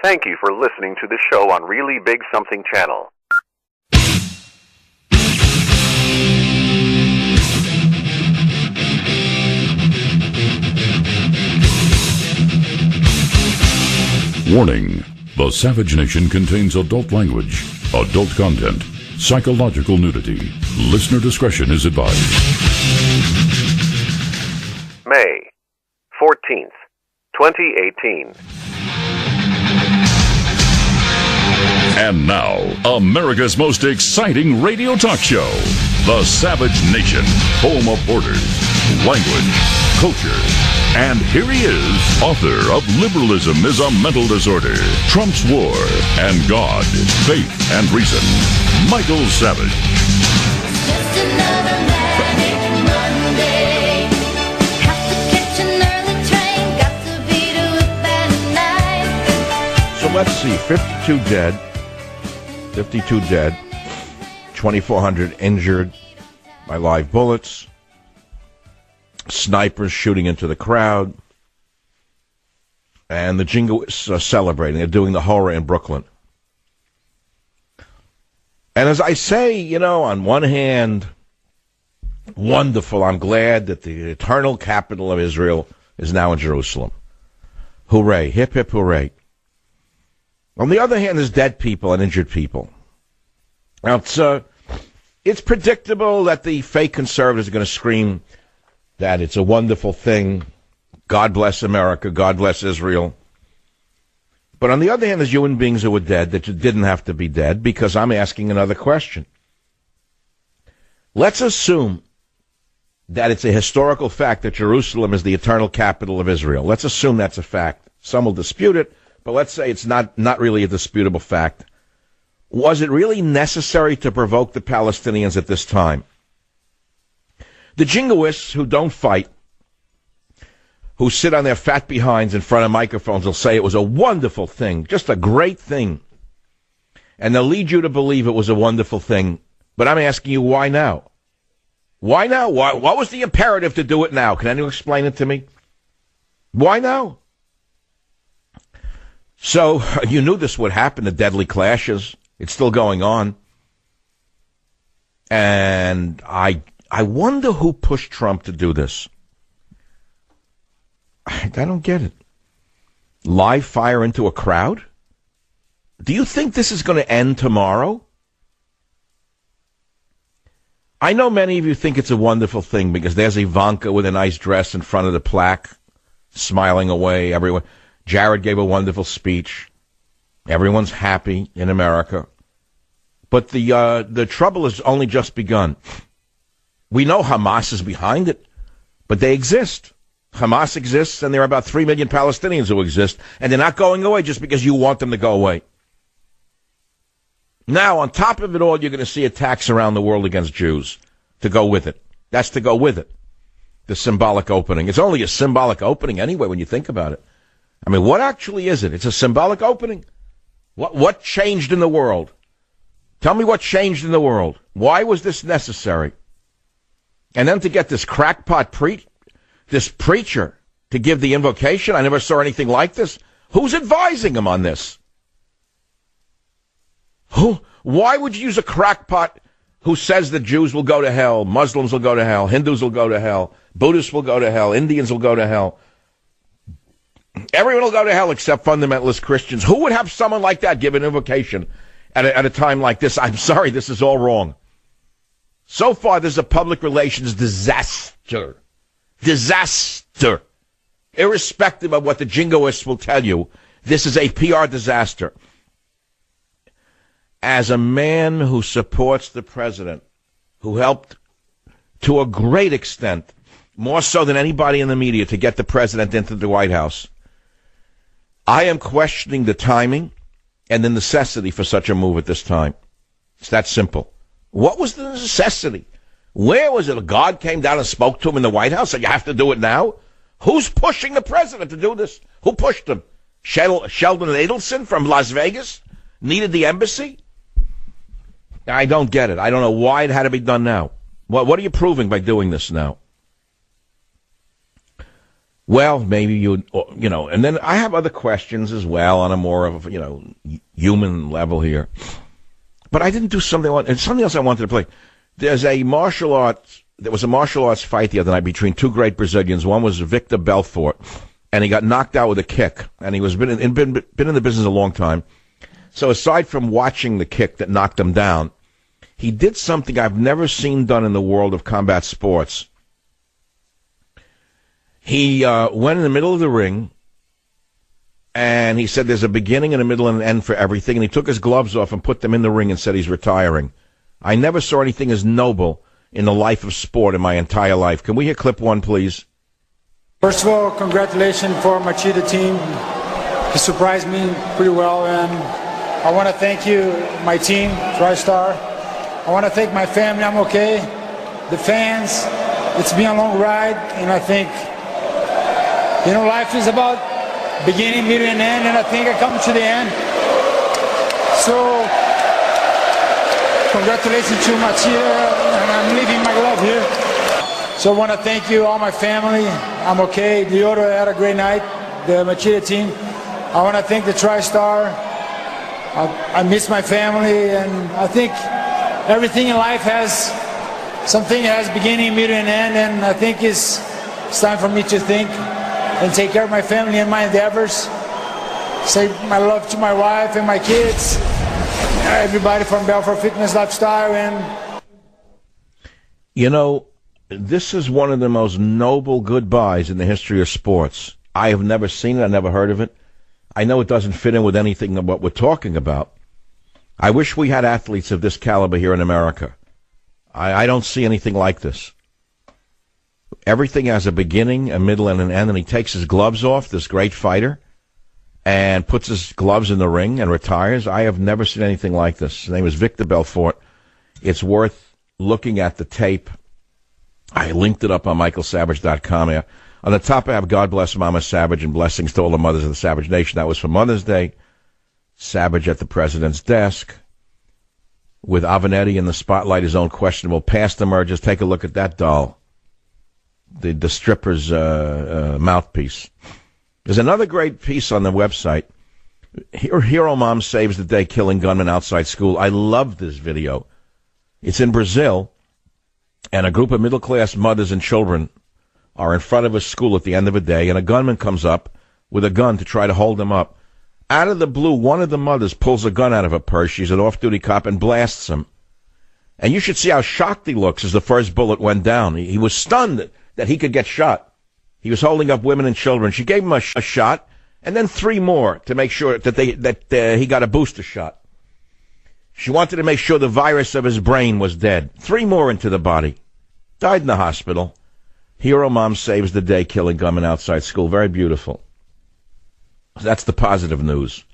Thank you for listening to the show on Really Big Something Channel. Warning: the Savage Nation contains adult language, adult content, psychological nudity. Listener discretion is advised. May 14th, 2018. And now, America's most exciting radio talk show, The Savage Nation, home of borders, language, culture. And here he is, author of Liberalism is a Mental Disorder, Trump's War, and God, Faith, and Reason, Michael Savage. Just another manic Monday. Have to catch an early train. Got to be to it at night. So let's see, 52 dead, 2,400 injured by live bullets, snipers shooting into the crowd, and the jingoists are celebrating. They're doing the horror in Brooklyn. And as I say, you know, on one hand, wonderful. I'm glad that the eternal capital of Israel is now in Jerusalem. Hooray. Hip, hip, hooray. On the other hand, there's dead people and injured people. Now, it's predictable that the fake conservatives are going to scream that it's a wonderful thing. God bless America. God bless Israel. But on the other hand, there's human beings who were dead that didn't have to be dead, because I'm asking another question. Let's assume that it's a historical fact that Jerusalem is the eternal capital of Israel. Let's assume that's a fact. Some will dispute it, but let's say it's not really a disputable fact. Was it really necessary to provoke the Palestinians at this time? The jingoists who don't fight, who sit on their fat behinds in front of microphones, will say it was a wonderful thing, just a great thing. And they'll lead you to believe it was a wonderful thing. But I'm asking you, why now? Why now? What was the imperative to do it now? Can anyone explain it to me? Why now? So, you knew this would happen, the deadly clashes. It's still going on. And I wonder who pushed Trump to do this. I don't get it. Live fire into a crowd? Do you think this is going to end tomorrow? I know many of you think it's a wonderful thing because there's Ivanka with a nice dress in front of the plaque, smiling away. Everyone. Jared gave a wonderful speech. Everyone's happy in America. But the trouble has only just begun. We know Hamas is behind it, but they exist. Hamas exists, and there are about 3 million Palestinians who exist, and they're not going away just because you want them to go away. Now, on top of it all, you're going to see attacks around the world against Jews to go with it. That's to go with it. The symbolic opening. It's only a symbolic opening anyway when you think about it. I mean, what actually is it? It's a symbolic opening. What changed in the world? Tell me what changed in the world. Why was this necessary? And then to get this crackpot this preacher to give the invocation, I never saw anything like this. Who's advising him on this? Why would you use a crackpot who says that Jews will go to hell, Muslims will go to hell, Hindus will go to hell, Buddhists will go to hell, Indians will go to hell? Everyone will go to hell except fundamentalist Christians. Who would have someone like that give an invocation at a time like this? I'm sorry, this is all wrong. So far, there's a public relations disaster. Disaster. Irrespective of what the jingoists will tell you, this is a PR disaster. As a man who supports the president, who helped to a great extent, more so than anybody in the media, to get the president into the White House, I am questioning the timing and the necessity for such a move at this time. It's that simple. What was the necessity? Where was it? God came down and spoke to him in the White House, so you have to do it now? Who's pushing the president to do this? Who pushed him? Sheldon Adelson from Las Vegas needed the embassy? I don't get it. I don't know why it had to be done now. What are you proving by doing this now? Well, maybe and then I have other questions as well on a more of, human level here. But I didn't do something else I wanted to play. There was a martial arts fight the other night between two great Brazilians. One was Victor Belfort, and he got knocked out with a kick, and he was been in the business a long time. So aside from watching the kick that knocked him down, he did something I've never seen done in the world of combat sports. He went in the middle of the ring, and he said there's a beginning and a middle and an end for everything, and he took his gloves off and put them in the ring and said he's retiring. I never saw anything as noble in the life of sport in my entire life. Can we hear clip one, please? First of all, congratulations for Machida team. He surprised me pretty well, and I want to thank you, my team, TriStar. I want to thank my family. I'm okay. The fans. It's been a long ride, and I think, life is about beginning, middle, and end, and I think I come to the end. So, congratulations to Machida, and I'm leaving my glove here. So I want to thank you, all my family. I'm okay. Lyoto had a great night, the Machida team. I want to thank the TriStar. I miss my family, and I think everything in life has something that has beginning, middle, and end, and I think it's time for me to think and take care of my family and my endeavors. Say my love to my wife and my kids, everybody from Belfort Fitness Lifestyle. And this is one of the most noble goodbyes in the history of sports. I have never seen it. I never heard of it. I know it doesn't fit in with anything of what we're talking about. I wish we had athletes of this caliber here in America. I don't see anything like this. Everything has a beginning, a middle, and an end, and he takes his gloves off, this great fighter, and puts his gloves in the ring and retires. I have never seen anything like this. His name is Victor Belfort. It's worth looking at the tape. I linked it up on michaelsavage.com. On the top, I have God Bless Mama Savage and blessings to all the mothers of the Savage Nation. That was for Mother's Day. Savage at the president's desk. With Avenatti in the spotlight, his own questionable past emerges. Take a look at that doll. The stripper's mouthpiece. There's another great piece on the website. Hero Mom Saves the Day Killing Gunman Outside School. I love this video. It's in Brazil, and a group of middle-class mothers and children are in front of a school at the end of a day, and a gunman comes up with a gun to try to hold them up. Out of the blue, one of the mothers pulls a gun out of her purse. She's an off-duty cop and blasts him. And you should see how shocked he looks as the first bullet went down. He was stunned that he could get shot. He was holding up women and children. She gave him a shot, and then 3 more to make sure that he got a booster shot. She wanted to make sure the virus of his brain was dead. 3 more into the body. Died in the hospital. Hero Mom Saves the Day Killing Gunman Outside School. Very beautiful. That's the positive news.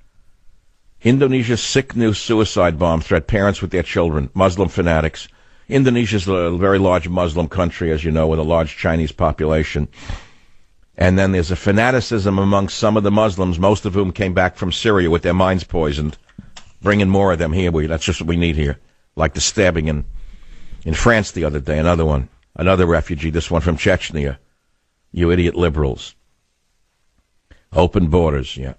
Indonesia's sick new suicide bomb threat parents with their children, Muslim fanatics. Indonesia's a very large Muslim country, as you know, with a large Chinese population. And then there's a fanaticism among some of the Muslims, most of whom came back from Syria with their minds poisoned. Bringing more of them here. That's just what we need here. Like the stabbing in France the other day, another one. Another refugee, this one from Chechnya. You idiot liberals. Open borders, yeah.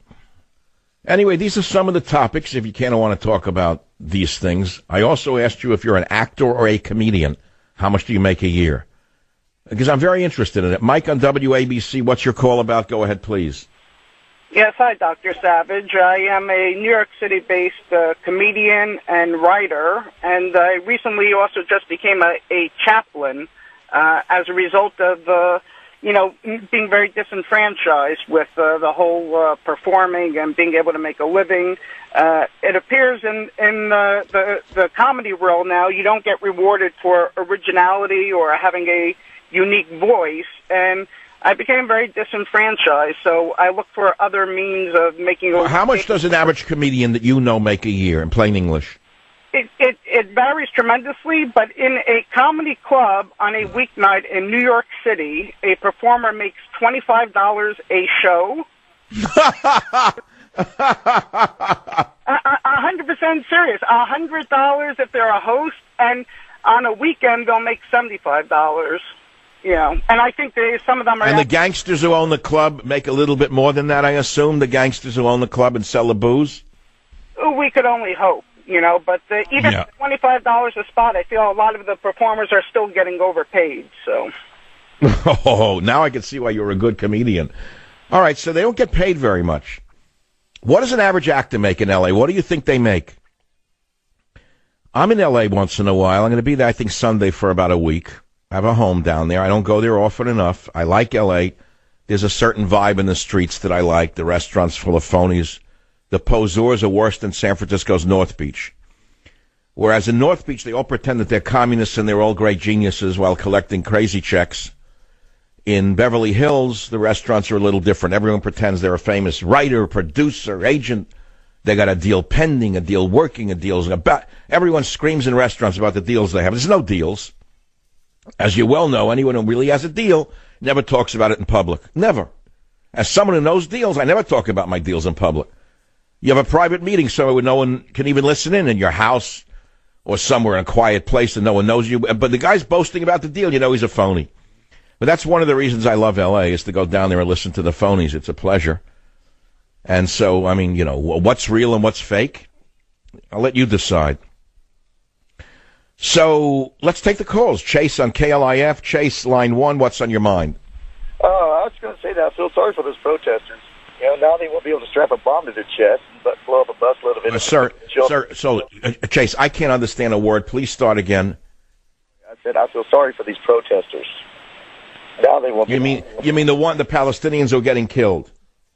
Anyway, these are some of the topics, if you kind of want to talk about these things. I also asked you if you're an actor or a comedian. How much do you make a year? Because I'm very interested in it. Mike on WABC, what's your call about? Go ahead, please. Yes, hi, Dr. Savage. I am a New York City-based comedian and writer, and I recently also just became a chaplain as a result of being very disenfranchised with the whole performing and being able to make a living. It appears in the comedy world now you don't get rewarded for originality or having a unique voice, and I became very disenfranchised, so I look for other means of making a... How much does an average comedian that you know make a year, in plain English? It varies tremendously, but in a comedy club on a weeknight in New York City, a performer makes $25 a show. 100% serious. $100 if they're a host, and on a weekend they'll make $75. You know, and I think some of them are. And the gangsters who own the club make a little bit more than that, I assume. The gangsters who own the club and sell the booze. We could only hope, you know. But even $25 a spot, I feel a lot of the performers are still getting overpaid. So. Oh, now I can see why you're a good comedian. All right, so they don't get paid very much. What does an average actor make in L.A.? What do you think they make? I'm in L.A. once in a while. I'm going to be there, I think, Sunday for about a week. I have a home down there. I don't go there often enough. I like L.A. There's a certain vibe in the streets that I like. The restaurants full of phonies. The poseurs are worse than San Francisco's North Beach. Whereas in North Beach, they all pretend that they're communists and they're all great geniuses while collecting crazy checks. In Beverly Hills, the restaurants are a little different. Everyone pretends they're a famous writer, producer, agent. They got a deal pending, a deal working, a deal's about. Everyone screams in restaurants about the deals they have. There's no deals. As you well know, anyone who really has a deal never talks about it in public. Never. As someone who knows deals, I never talk about my deals in public. You have a private meeting somewhere where no one can even listen in your house or somewhere in a quiet place and no one knows you. But the guy's boasting about the deal, you know he's a phony. But that's one of the reasons I love L.A. is to go down there and listen to the phonies. It's a pleasure. And so, I mean, you know, what's real and what's fake? I'll let you decide. So let's take the calls. Chase on KLIF. Chase, line 1, what's on your mind? I was going to say that I feel sorry for those protesters. You know, now they won't be able to strap a bomb to their chest and blow up a busload of innocent children. Chase, I can't understand a word. Please start again. I said I feel sorry for these protesters. Now they won't. You mean the Palestinians who are getting killed?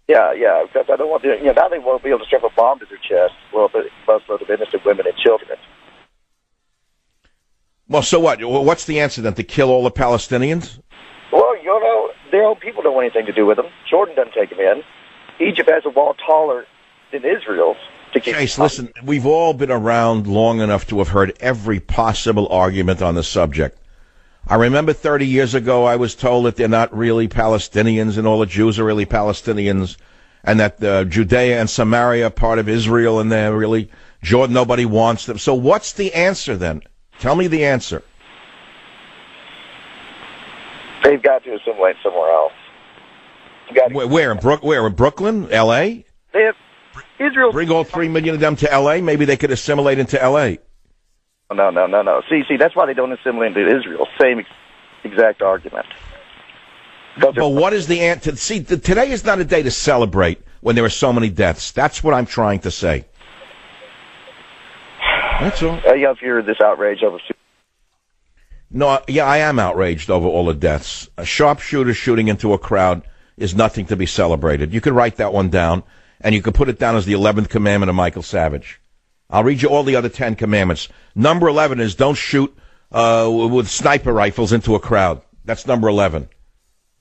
Yeah, because I don't want to. You know, now they won't be able to strap a bomb to their chest, blow up a busload of innocent women and children. Well, so what? What's the answer then? To kill all the Palestinians? Well, you know, their own people don't want anything to do with them. Jordan doesn't take them in. Egypt has a wall taller than Israel's. Chase, listen, we've all been around long enough to have heard every possible argument on the subject. I remember 30 years ago I was told that they're not really Palestinians and all the Jews are really Palestinians and that Judea and Samaria are part of Israel and they're really Jordan, nobody wants them. So what's the answer then? Tell me the answer. They've got to assimilate somewhere else. Where in Brooklyn, L.A.? They have Israel. Bring all 3 million of them to L.A. Maybe they could assimilate into L.A. No. See, that's why they don't assimilate into Israel. Same exact argument. But what is the answer? See, today is not a day to celebrate when there are so many deaths. That's what I'm trying to say. That's all. You have heard this outrage over. No, yeah, I am outraged over all the deaths. A sharpshooter shooting into a crowd is nothing to be celebrated. You could write that one down, and you could put it down as the 11th commandment of Michael Savage. I'll read you all the other 10 commandments. Number 11 is don't shoot with sniper rifles into a crowd. That's number 11.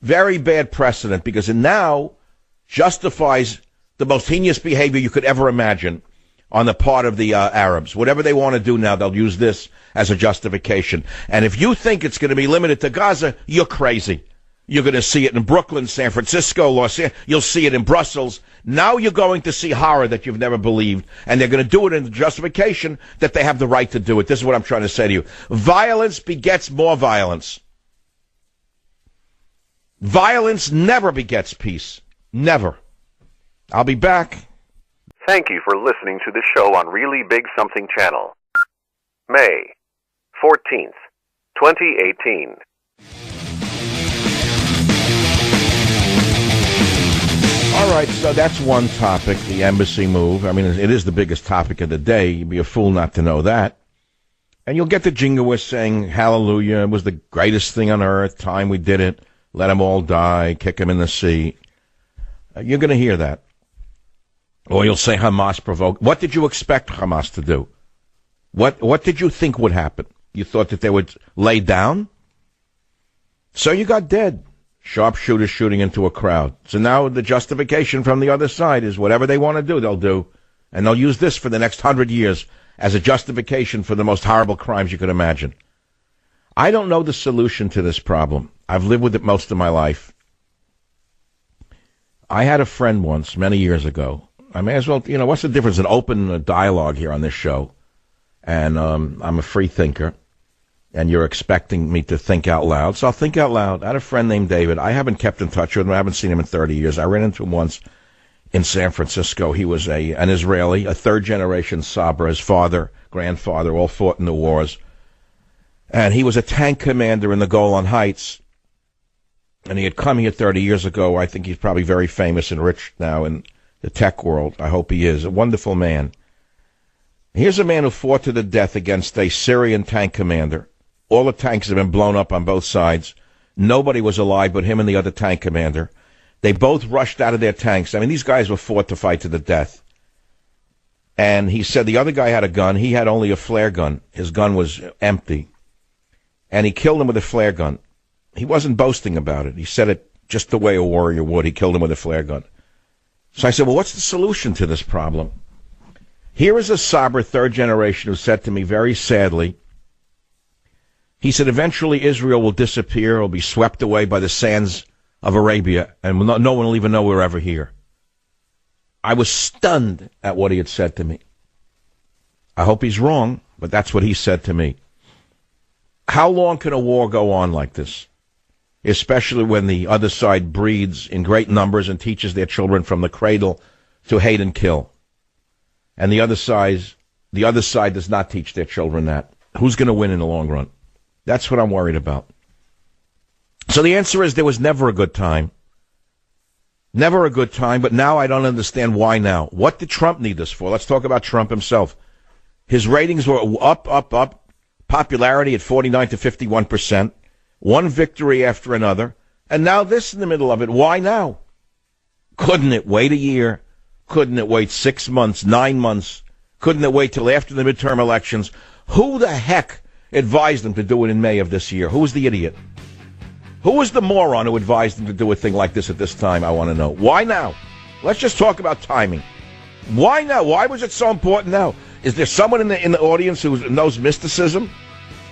Very bad precedent because it now justifies the most heinous behavior you could ever imagine on the part of the Arabs. Whatever they want to do now, they'll use this as a justification. And if you think it's going to be limited to Gaza, you're crazy. You're going to see it in Brooklyn, San Francisco, Los Angeles. You'll see it in Brussels. Now you're going to see horror that you've never believed, and they're going to do it in the justification that they have the right to do it. This is what I'm trying to say to you. Violence begets more violence. Violence never begets peace. Never. I'll be back. Thank you for listening to the show on Really Big Something Channel. May 14th, 2018. All right, so that's one topic, the embassy move. I mean, it is the biggest topic of the day. You'd be a fool not to know that. And you'll get the jingoists saying, hallelujah, it was the greatest thing on earth, time we did it, let them all die, kick them in the sea. You're going to hear that. Or you'll say Hamas provoked. What did you expect Hamas to do? What did you think would happen? You thought that they would lay down? So you got dead. Sharpshooters shooting into a crowd. So now the justification from the other side is whatever they want to do, they'll do. And they'll use this for the next 100 years as a justification for the most horrible crimes you could imagine. I don't know the solution to this problem. I've lived with it most of my life. I had a friend once, many years ago. I may as well, what's the difference? An open dialogue here on this show. And I'm a free thinker. and you're expecting me to think out loud, so I'll think out loud. I had a friend named David. I haven't kept in touch with him. I haven't seen him in 30 years. I ran into him once in San Francisco. He was an Israeli, a third-generation Sabra. His father, grandfather, all fought in the wars. And he was a tank commander in the Golan Heights. And he had come here 30 years ago. I think he's probably very famous and rich now in the tech world. I hope he is. A wonderful man. Here's a man who fought to the death against a Syrian tank commander. All the tanks have been blown up on both sides. Nobody was alive but him and the other tank commander. They both rushed out of their tanks. I mean, these guys were fought to fight to the death. And he said the other guy had a gun. He had only a flare gun. His gun was empty. And he killed him with a flare gun. He wasn't boasting about it. He said it just the way a warrior would. He killed him with a flare gun. So I said, well, what's the solution to this problem? Here is a Sabra third generation who said to me very sadly, he said, eventually Israel will disappear, will be swept away by the sands of Arabia, and no one will even know we're ever here. I was stunned at what he had said to me. I hope he's wrong, but that's what he said to me. How long can a war go on like this? Especially when the other side breeds in great numbers and teaches their children from the cradle to hate and kill. And the other side does not teach their children that. Who's going to win in the long run? That's what I'm worried about. So the answer is there was never a good time. Never a good time, but now I don't understand why now. What did Trump need this for? Let's talk about Trump himself. His ratings were up. Popularity at 49 to 51%. One victory after another. And now this in the middle of it. Why now? Couldn't it wait a year? Couldn't it wait 6 months, 9 months? Couldn't it wait till after the midterm elections? Who the heck advised them to do it in May of this year? Who was the idiot? Who was the moron who advised them to do a thing like this at this time? I want to know. Why now? Let's just talk about timing. Why now? Why was it so important now? Is there someone in the audience who knows mysticism?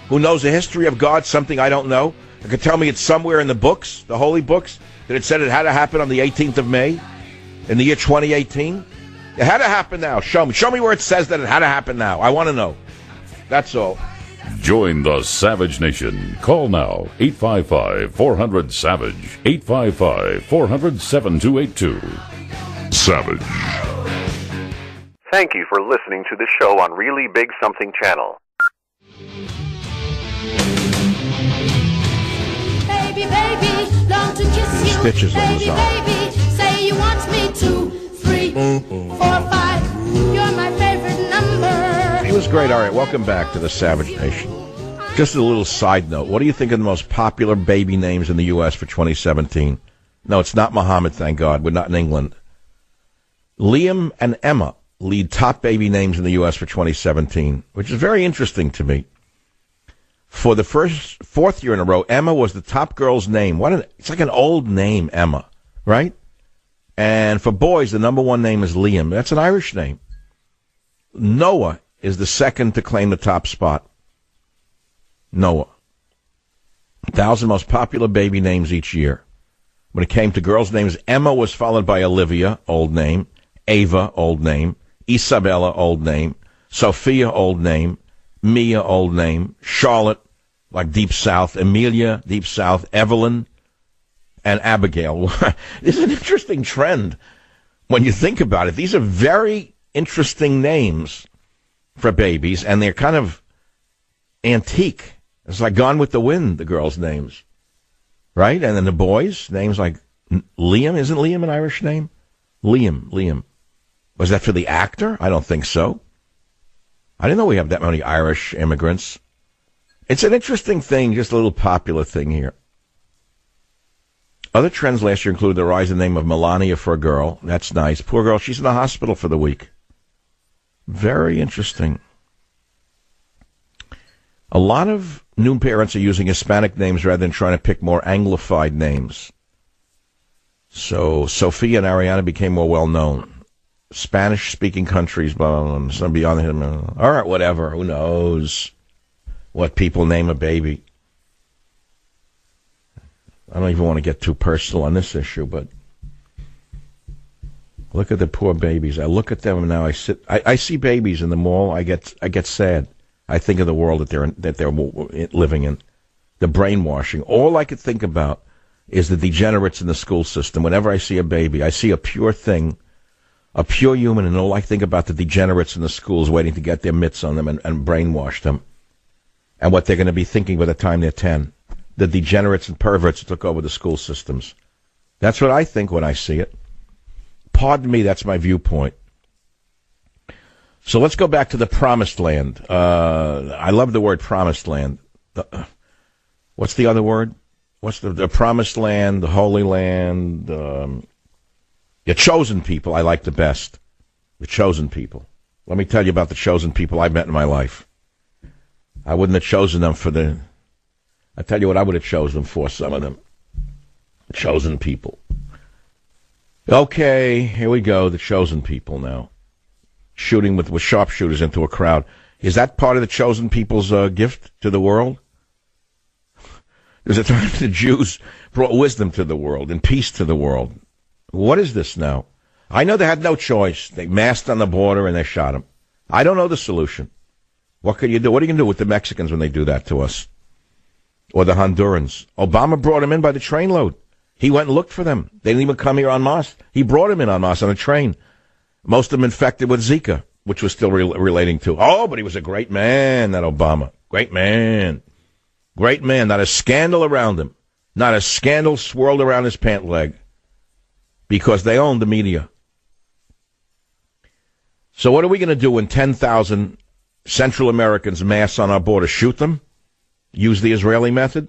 Who knows the history of God, something I don't know? Who could tell me it's somewhere in the books, the holy books, that it said it had to happen on the 18th of May in the year 2018? It had to happen now. Show me. Show me where it says that it had to happen now. I want to know. That's all. Join the Savage Nation. Call now, 855-400-SAVAGE, 855-400-7282. Savage. Thank you for listening to the show on Really Big Something Channel. Baby, baby, long to kiss you. Stitches on his Baby, arm. baby, say you want me 2, 3, 4, 5. You're my favorite number. He was great. All right, welcome back to the Savage Nation. Just a little side note. What do you think of the most popular baby names in the U.S. for 2017? No, it's not Muhammad, thank God. We're not in England. Liam and Emma lead top baby names in the U.S. for 2017, which is very interesting to me. For the fourth year in a row, Emma was the top girl's name. It's like an old name, Emma, right? And for boys, the number one name is Liam. That's an Irish name. Noah is the second to claim the top spot. Noah. 1,000 most popular baby names each year. When it came to girls' names, Emma was followed by Olivia, old name, Ava, old name, Isabella, old name, Sophia, old name, Mia, old name, Charlotte, like Deep South, Amelia, Deep South, Evelyn, and Abigail. This is an interesting trend when you think about it. These are very interesting names for babies, and they're kind of antique. It's like Gone with the Wind, the girls' names, right? And then the boys' names like Liam. Isn't Liam an Irish name? Liam. Was that for the actor? I don't think so. I didn't know we have that many Irish immigrants. It's an interesting thing, just a little popular thing here. Other trends last year included the rise in the name of Melania for a girl. That's nice. Poor girl, she's in the hospital for the week. Very interesting. A lot of new parents are using Hispanic names rather than trying to pick more Anglified names. So Sophia and Ariana became more well-known. Spanish-speaking countries, blah, blah, blah, some beyond him. All right, whatever. Who knows what people name a baby? I don't even want to get too personal on this issue, but look at the poor babies. I look at them and now I see babies in the mall. I get sad. I think of the world that they're living in, the brainwashing. All I could think about is the degenerates in the school system. Whenever I see a baby, I see a pure thing, a pure human, and all I think about the degenerates in the schools waiting to get their mitts on them and brainwash them, and what they're going to be thinking by the time they're 10. The degenerates and perverts that took over the school systems. That's what I think when I see it. Pardon me, that's my viewpoint. So let's go back to the promised land. I love the word promised land. What's the other word? What's the promised land, the holy land, the chosen people I like the best. The chosen people. Let me tell you about the chosen people I've met in my life. I wouldn't have chosen them for the... I tell you what I would have chosen them for, some of them. Chosen people. Okay, here we go, the chosen people now. Shooting with sharpshooters into a crowd. Is that part of the chosen people's gift to the world? There's a time the Jews brought wisdom to the world and peace to the world. What is this now? I know they had no choice. They massed on the border and they shot them. I don't know the solution. What can you do? What are you going to do with the Mexicans when they do that to us? Or the Hondurans? Obama brought them in by the trainload. He went and looked for them. They didn't even come here en masse. He brought them in en masse on a train. Most of them infected with Zika, which was still relating to. Oh, but he was a great man, that Obama. Great man. Great man. Not a scandal around him. Not a scandal swirled around his pant leg. Because they own the media. So what are we going to do when 10,000 Central Americans mass on our border? Shoot them? Use the Israeli method?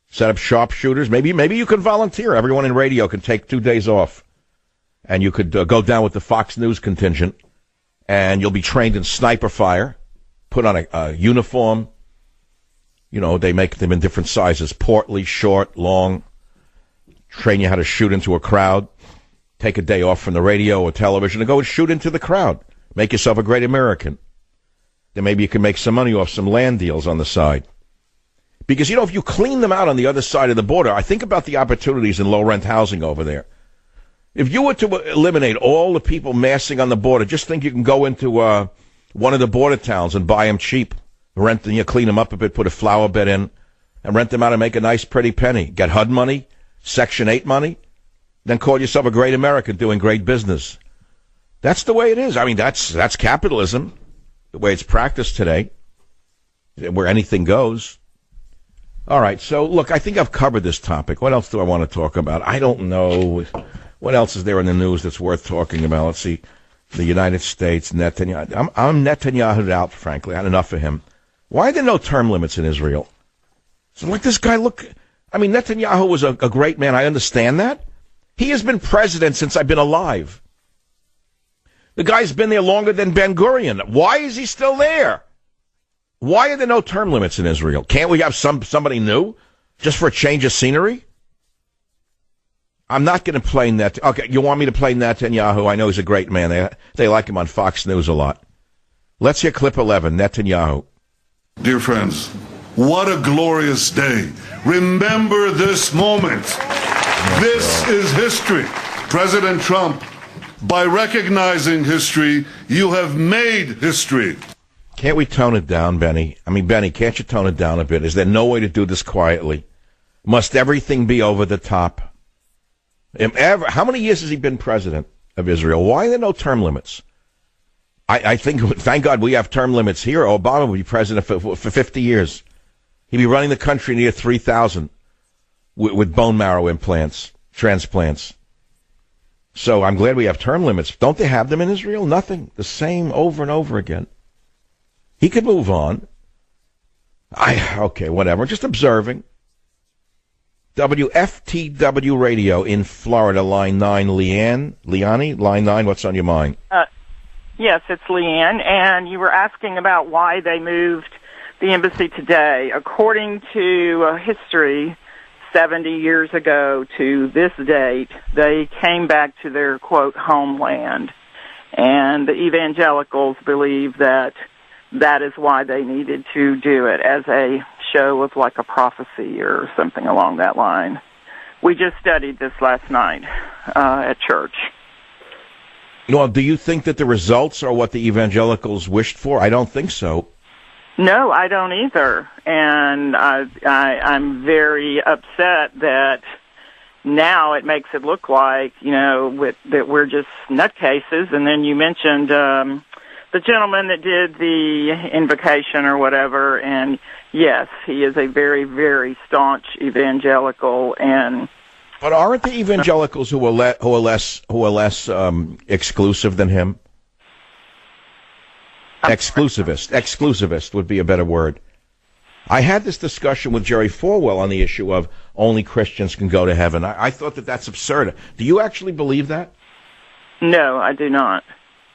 Set up sharpshooters? Maybe you could volunteer. Everyone in radio can take 2 days off. And you could go down with the Fox News contingent, and you'll be trained in sniper fire, put on a uniform. You know, they make them in different sizes, portly, short, long. Train you how to shoot into a crowd. Take a day off from the radio or television and go and shoot into the crowd. Make yourself a great American. Then maybe you can make some money off some land deals on the side. Because, you know, if you clean them out on the other side of the border, I think about the opportunities in low-rent housing over there. If you were to eliminate all the people massing on the border, just think you can go into one of the border towns and buy them cheap. Rent them, you clean them up a bit, put a flower bed in, and rent them out and make a nice, pretty penny. Get HUD money, Section 8 money, then call yourself a great American doing great business. That's the way it is. I mean, that's capitalism, the way it's practiced today, where anything goes. All right, so, look, I think I've covered this topic. What else do I want to talk about? I don't know. What else is there in the news that's worth talking about? Let's see. The United States, Netanyahu. I'm Netanyahu'd out, frankly. I had enough of him. Why are there no term limits in Israel? So, like, this guy, look. I mean, Netanyahu was a great man. I understand that. He has been president since I've been alive. The guy's been there longer than Ben-Gurion. Why is he still there? Why are there no term limits in Israel? Can't we have somebody new just for a change of scenery? I'm not going to play Netanyahu. Okay, you want me to play Netanyahu? I know he's a great man. They like him on Fox News a lot. Let's hear clip 11, Netanyahu. Dear friends, what a glorious day. Remember this moment. This is history. President Trump, by recognizing history, you have made history. Can't we tone it down, Benny? I mean, Benny, can't you tone it down a bit? Is there no way to do this quietly? Must everything be over the top? How many years has he been president of Israel? Why are there no term limits? I think, thank God we have term limits here. Obama would be president for 50 years. He'd be running the country near 3,000 with bone marrow implants, transplants. So I'm glad we have term limits. Don't they have them in Israel? Nothing. The same over and over again. He could move on. Okay, whatever. Just observing. WFTW Radio in Florida, line 9, Leanne, line 9, what's on your mind? Yes, it's Leanne, and you were asking about why they moved the embassy today. According to history, 70 years ago to this date, they came back to their, quote, homeland, and the evangelicals believe that that is why they needed to do it, as a show of like a prophecy or something along that line. We just studied this last night at church. Well, do you think that the results are what the evangelicals wished for? I don't think so. No, I don't either. And I'm very upset that now it makes it look like, that we're just nutcases. And then you mentioned the gentleman that did the invocation or whatever, and yes, he is a very, very staunch evangelical. But aren't the evangelicals who are less exclusive than him? Exclusivist would be a better word. I had this discussion with Jerry Falwell on the issue of only Christians can go to heaven. I thought that's absurd. Do you actually believe that? No, I do not.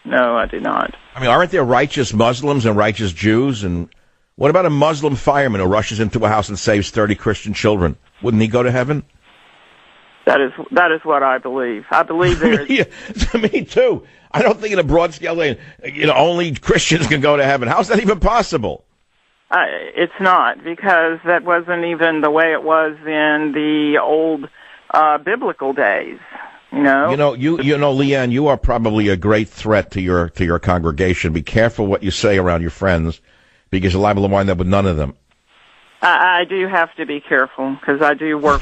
No, I do not. I mean, aren't there righteous Muslims and righteous Jews? And what about a Muslim fireman who rushes into a house and saves 30 Christian children? Wouldn't he go to heaven? That is what I believe. I believe there is... Yeah, me too. I don't think in a broad scale, only Christians can go to heaven. How's that even possible? It's not, because that wasn't even the way it was in the old biblical days. Leanne, you are probably a great threat to your congregation. Be careful what you say around your friends, because you're liable to wind up with none of them. I do have to be careful, because I do work.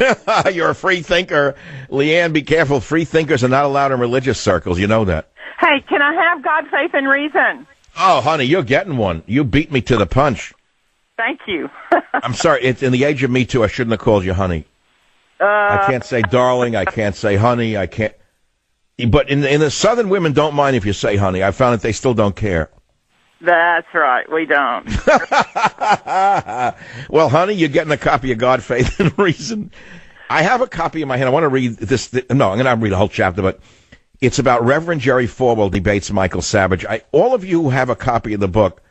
You're a free thinker. Leanne, be careful. Free thinkers are not allowed in religious circles. You know that. Hey, can I have God, faith, and reason? Oh, honey, you're getting one. You beat me to the punch. Thank you. I'm sorry. It's in the age of Me Too. I shouldn't have called you honey. I can't say darling. I can't say honey. I can't. But in the Southern, women don't mind if you say honey. I found that they still don't care. That's right. We don't. Well, honey, you're getting a copy of God, Faith, and Reason. I have a copy in my hand. I want to read this. No, I'm going to read a whole chapter, but it's about Reverend Jerry Falwell debates Michael Savage. All of you who have a copy of the book,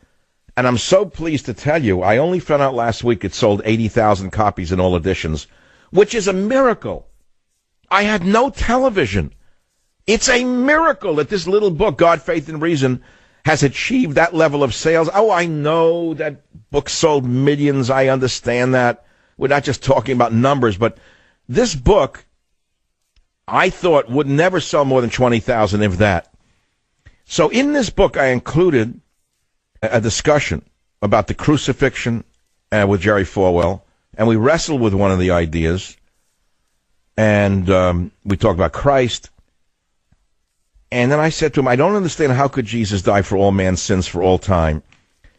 and I'm so pleased to tell you, I only found out last week it sold 80,000 copies in all editions, which is a miracle. I had no television. It's a miracle that this little book, God, Faith, and Reason, has achieved that level of sales. Oh, I know that books sold millions. I understand that. We're not just talking about numbers, but this book, I thought, would never sell more than 20,000, if that. So in this book, I included a discussion about the crucifixion with Jerry Falwell, and we wrestled with one of the ideas, and we talked about Christ. And then I said to him, I don't understand how could Jesus die for all man's sins for all time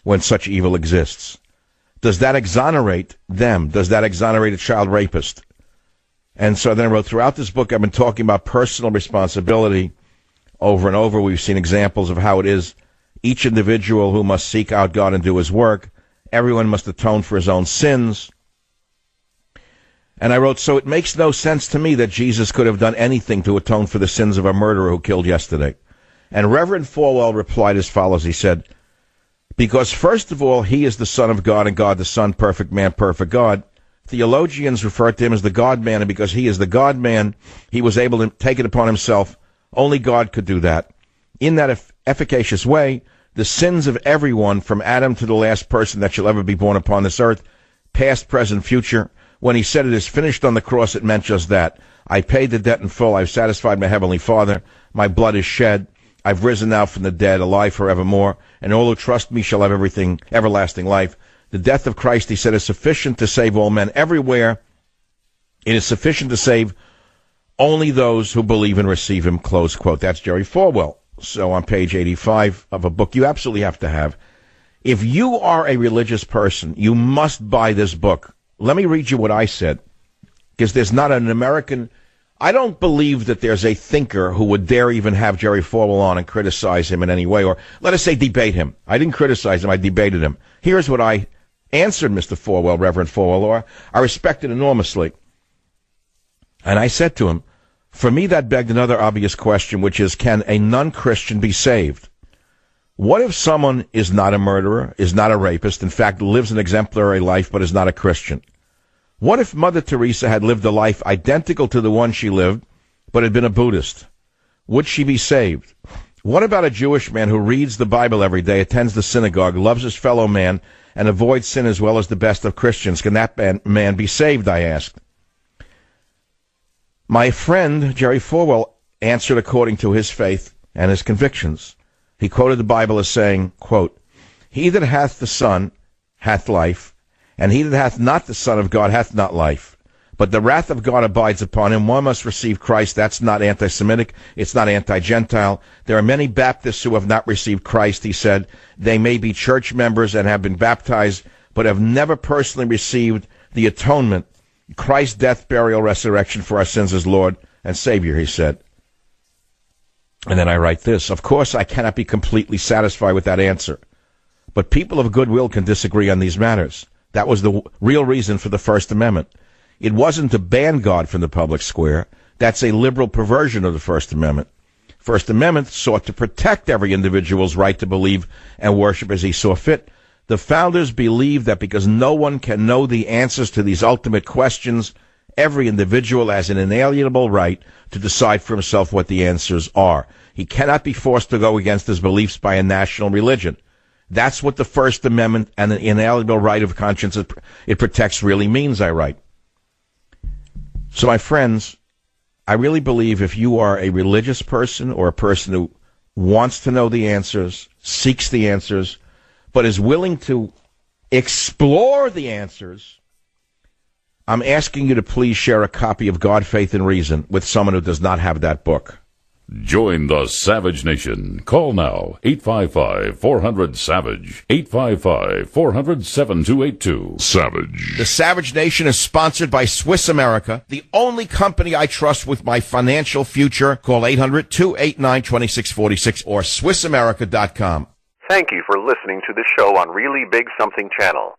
when such evil exists. Does that exonerate them? Does that exonerate a child rapist? And so then I wrote, throughout this book, I've been talking about personal responsibility over and over. We've seen examples of how it is each individual who must seek out God and do his work. Everyone must atone for his own sins. And I wrote, so it makes no sense to me that Jesus could have done anything to atone for the sins of a murderer who killed yesterday. And Reverend Falwell replied as follows. He said, because first of all, he is the Son of God, and God the Son, perfect man, perfect God. Theologians refer to him as the God-man, and because he is the God-man, he was able to take it upon himself. Only God could do that. In that efficacious way, the sins of everyone, from Adam to the last person that shall ever be born upon this earth, past, present, future. When he said it is finished on the cross, it meant just that. I paid the debt in full. I've satisfied my heavenly Father. My blood is shed. I've risen now from the dead, alive forevermore. And all who trust me shall have everlasting life. The death of Christ, he said, is sufficient to save all men everywhere. It is sufficient to save only those who believe and receive him, close quote. That's Jerry Falwell. So on page 85 of a book you absolutely have to have. If you are a religious person, you must buy this book. Let me read you what I said, because there's not an American... I don't believe that there's a thinker who would dare even have Jerry Falwell on and criticize him in any way, or let us say debate him. I didn't criticize him, I debated him. Here's what I answered Mr. Falwell, Reverend Falwell, or I respect it enormously. And I said to him, for me that begged another obvious question, which is, can a non-Christian be saved? What if someone is not a murderer, is not a rapist, in fact lives an exemplary life but is not a Christian? What if Mother Teresa had lived a life identical to the one she lived but had been a Buddhist? Would she be saved? What about a Jewish man who reads the Bible every day, attends the synagogue, loves his fellow man, and avoids sin as well as the best of Christians? Can that man be saved, I asked. My friend, Jerry Falwell, answered according to his faith and his convictions. He quoted the Bible as saying, quote, he that hath the Son hath life, and he that hath not the Son of God hath not life. But the wrath of God abides upon him. One must receive Christ. That's not anti-Semitic. It's not anti-Gentile. There are many Baptists who have not received Christ, he said. They may be church members and have been baptized, but have never personally received the atonement, Christ's death, burial, resurrection for our sins as Lord and Savior, he said. And then I write this. Of course, I cannot be completely satisfied with that answer. But people of goodwill can disagree on these matters. That was the real reason for the First Amendment. It wasn't to ban God from the public square. That's a liberal perversion of the First Amendment. First Amendment sought to protect every individual's right to believe and worship as he saw fit. The founders believed that because no one can know the answers to these ultimate questions, every individual has an inalienable right to decide for himself what the answers are. He cannot be forced to go against his beliefs by a national religion. That's what the First Amendment and the inalienable right of conscience it protects really means, I write. So, my friends, I really believe if you are a religious person or a person who wants to know the answers, seeks the answers, but is willing to explore the answers, I'm asking you to please share a copy of God, Faith, and Reason with someone who does not have that book. Join the Savage Nation. Call now, 855-400-SAVAGE, 855-400-7282. Savage. The Savage Nation is sponsored by Swiss America, the only company I trust with my financial future. Call 800-289-2646 or SwissAmerica.com. Thank you for listening to the show on Really Big Something Channel.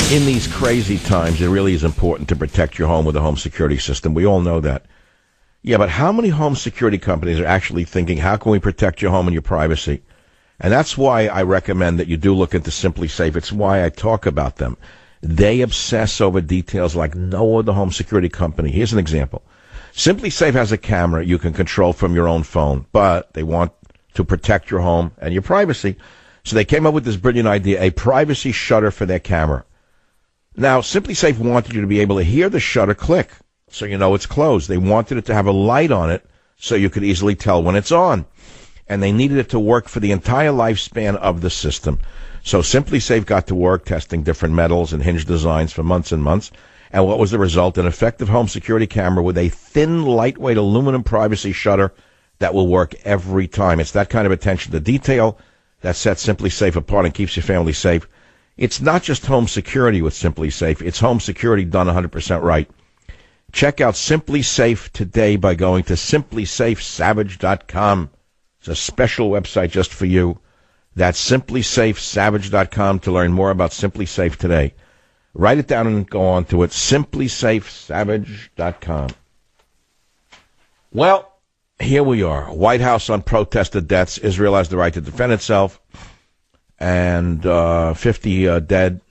In these crazy times, it really is important to protect your home with a home security system. We all know that. Yeah, but how many home security companies are actually thinking, how can we protect your home and your privacy? And that's why I recommend that you do look into Simply Safe. It's why I talk about them. They obsess over details like no other home security company. Here's an example. Simply Safe has a camera you can control from your own phone, but they want to protect your home and your privacy. So they came up with this brilliant idea, a privacy shutter for their camera. Now, Simply Safe wanted you to be able to hear the shutter click so you know it's closed. They wanted it to have a light on it so you could easily tell when it's on. And they needed it to work for the entire lifespan of the system. So Simply Safe got to work testing different metals and hinge designs for months and months. And what was the result? An effective home security camera with a thin, lightweight aluminum privacy shutter that will work every time. It's that kind of attention to detail that sets Simply Safe apart and keeps your family safe. It's not just home security with Simply Safe. It's home security done 100% right. Check out Simply Safe today by going to simplysafesavage.com. It's a special website just for you. That's simplysafesavage.com to learn more about Simply Safe today. Write it down and go on to it, simplysafesavage.com. Well, here we are. White House on protested deaths. Israel has the right to defend itself. And 50 dead,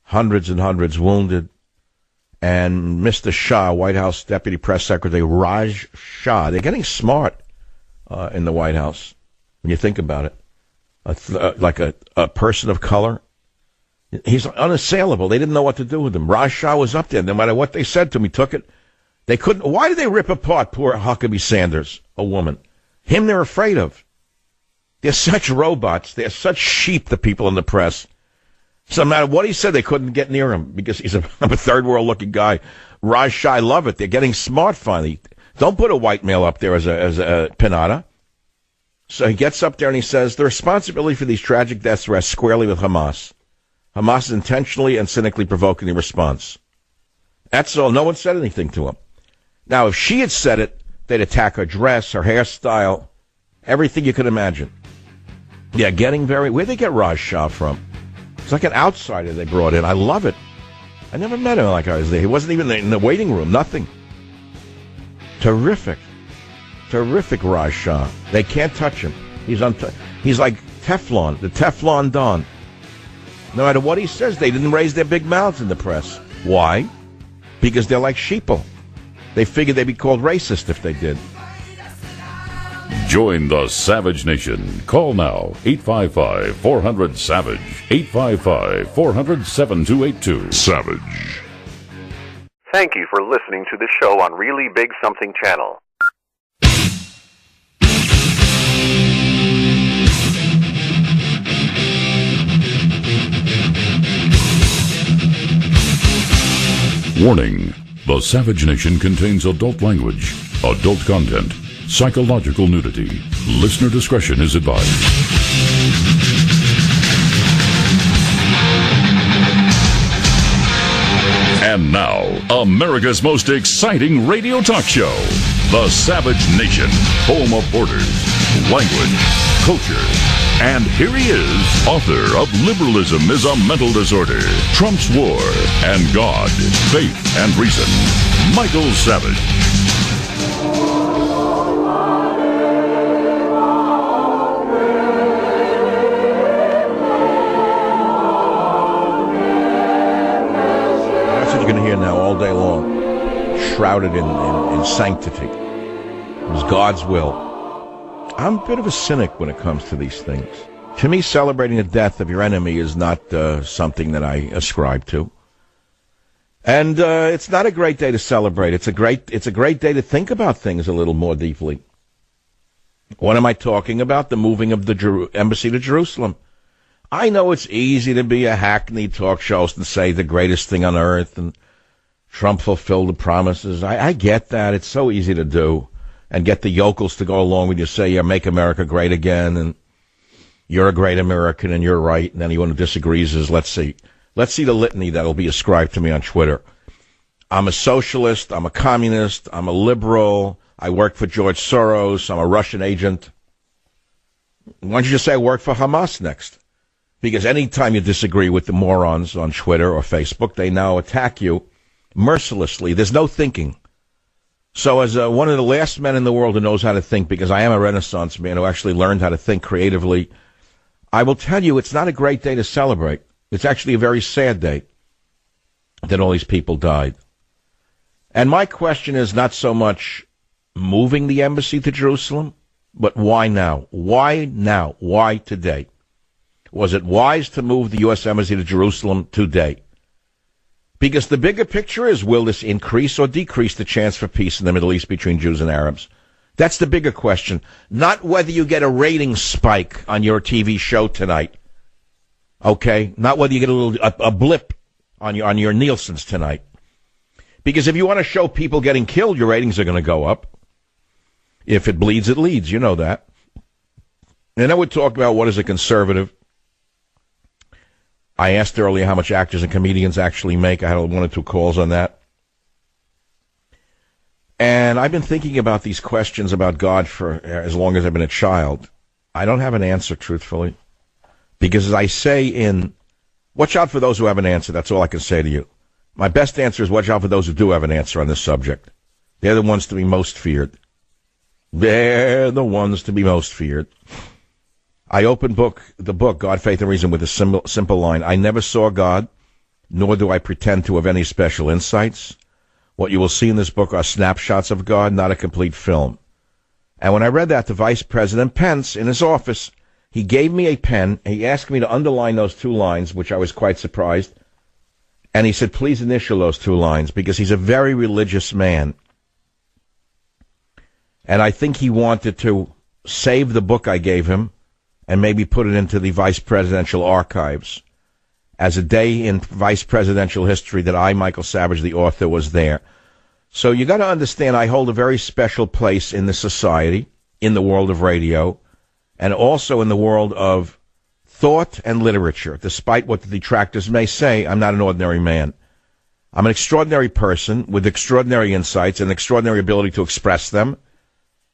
hundreds and hundreds wounded. And Mr. Shah, White House Deputy Press Secretary Raj Shah, they're getting smart in the White House when you think about it. Like a person of color. He's unassailable. They didn't know what to do with him. Raj Shah was up there. No matter what they said to him, he took it. They couldn't. Why did they rip apart poor Huckabee Sanders, a woman? Him they're afraid of. They're such robots. They're such sheep, the people in the press. So no matter what he said, they couldn't get near him because he's a third world looking guy. Raj Shah, I love it. They're getting smart finally. Don't put a white male up there as a pinata. So he gets up there and he says, the responsibility for these tragic deaths rests squarely with Hamas. Hamas is intentionally and cynically provoking the response. That's all. No one said anything to him. Now, if she had said it, they'd attack her dress, her hairstyle, everything you could imagine. Yeah, getting very... Where'd they get Raj Shah from? It's like an outsider they brought in. I love it. I never met him like I was there. He wasn't even in the waiting room. Nothing. Terrific. Terrific Raj Shah. They can't touch him. He's like Teflon. The Teflon Don. No matter what he says, they didn't raise their big mouths in the press. Why? Because they're like sheeple. They figured they'd be called racist if they did. Join the Savage Nation. Call now, 855-400-SAVAGE, 855-400-7282. Savage. Thank you for listening to the show on Really Big Something Channel. Warning: the Savage Nation contains adult language, adult content, psychological nudity. Listener discretion is advised. And now, America's most exciting radio talk show, The Savage Nation, home of borders, language, culture. And here he is, author of Liberalism is a Mental Disorder, Trump's War, and God, Faith, and Reason, Michael Savage. That's what you're going to hear now all day long, shrouded in sanctity. It was God's will. I'm a bit of a cynic when it comes to these things. To me, celebrating the death of your enemy is not something that I ascribe to. And it's not a great day to celebrate. It's a great day to think about things a little more deeply. What am I talking about? The moving of the embassy to Jerusalem. I know it's easy to be a hackneyed talk show host and say the greatest thing on earth and Trump fulfilled the promises. I get that. It's so easy to do. And get the yokels to go along with you, say, yeah, make America great again, and you're a great American, and you're right, and anyone who disagrees is, let's see the litany that'll be ascribed to me on Twitter. I'm a socialist, I'm a communist, I'm a liberal, I work for George Soros, I'm a Russian agent. Why don't you just say I work for Hamas next? Because any time you disagree with the morons on Twitter or Facebook, they now attack you mercilessly. There's no thinking. So as one of the last men in the world who knows how to think, because I am a Renaissance man who actually learned how to think creatively, I will tell you it's not a great day to celebrate. It's actually a very sad day that all these people died. And my question is not so much moving the embassy to Jerusalem, but why now? Why now? Why today? Was it wise to move the U.S. embassy to Jerusalem today? Because the bigger picture is, will this increase or decrease the chance for peace in the Middle East between Jews and Arabs? That's the bigger question. Not whether you get a rating spike on your TV show tonight. Okay? Not whether you get a blip on your Nielsen's tonight. Because if you want to show people getting killed, your ratings are going to go up. If it bleeds, it leads. You know that. And then we talk about what is a conservative. I asked earlier how much actors and comedians actually make. I had 1 or 2 calls on that. And I've been thinking about these questions about God for as long as I've been a child. I don't have an answer, truthfully. Because as I say watch out for those who have an answer. That's all I can say to you. My best answer is watch out for those who do have an answer on this subject. They're the ones to be most feared. They're the ones to be most feared. I opened the book, God, Faith, and Reason, with a simple line. I never saw God, nor do I pretend to have any special insights. What you will see in this book are snapshots of God, not a complete film. And when I read that to Vice President Pence in his office, he gave me a pen. He asked me to underline those 2 lines, which I was quite surprised. And he said, please initial those 2 lines, because he's a very religious man. And I think he wanted to save the book I gave him and maybe put it into the vice presidential archives as a day in vice presidential history that I, Michael Savage, the author, was there. So you got to understand I hold a very special place in the society, in the world of radio, and also in the world of thought and literature. Despite what the detractors may say, I'm not an ordinary man. I'm an extraordinary person with extraordinary insights and extraordinary ability to express them,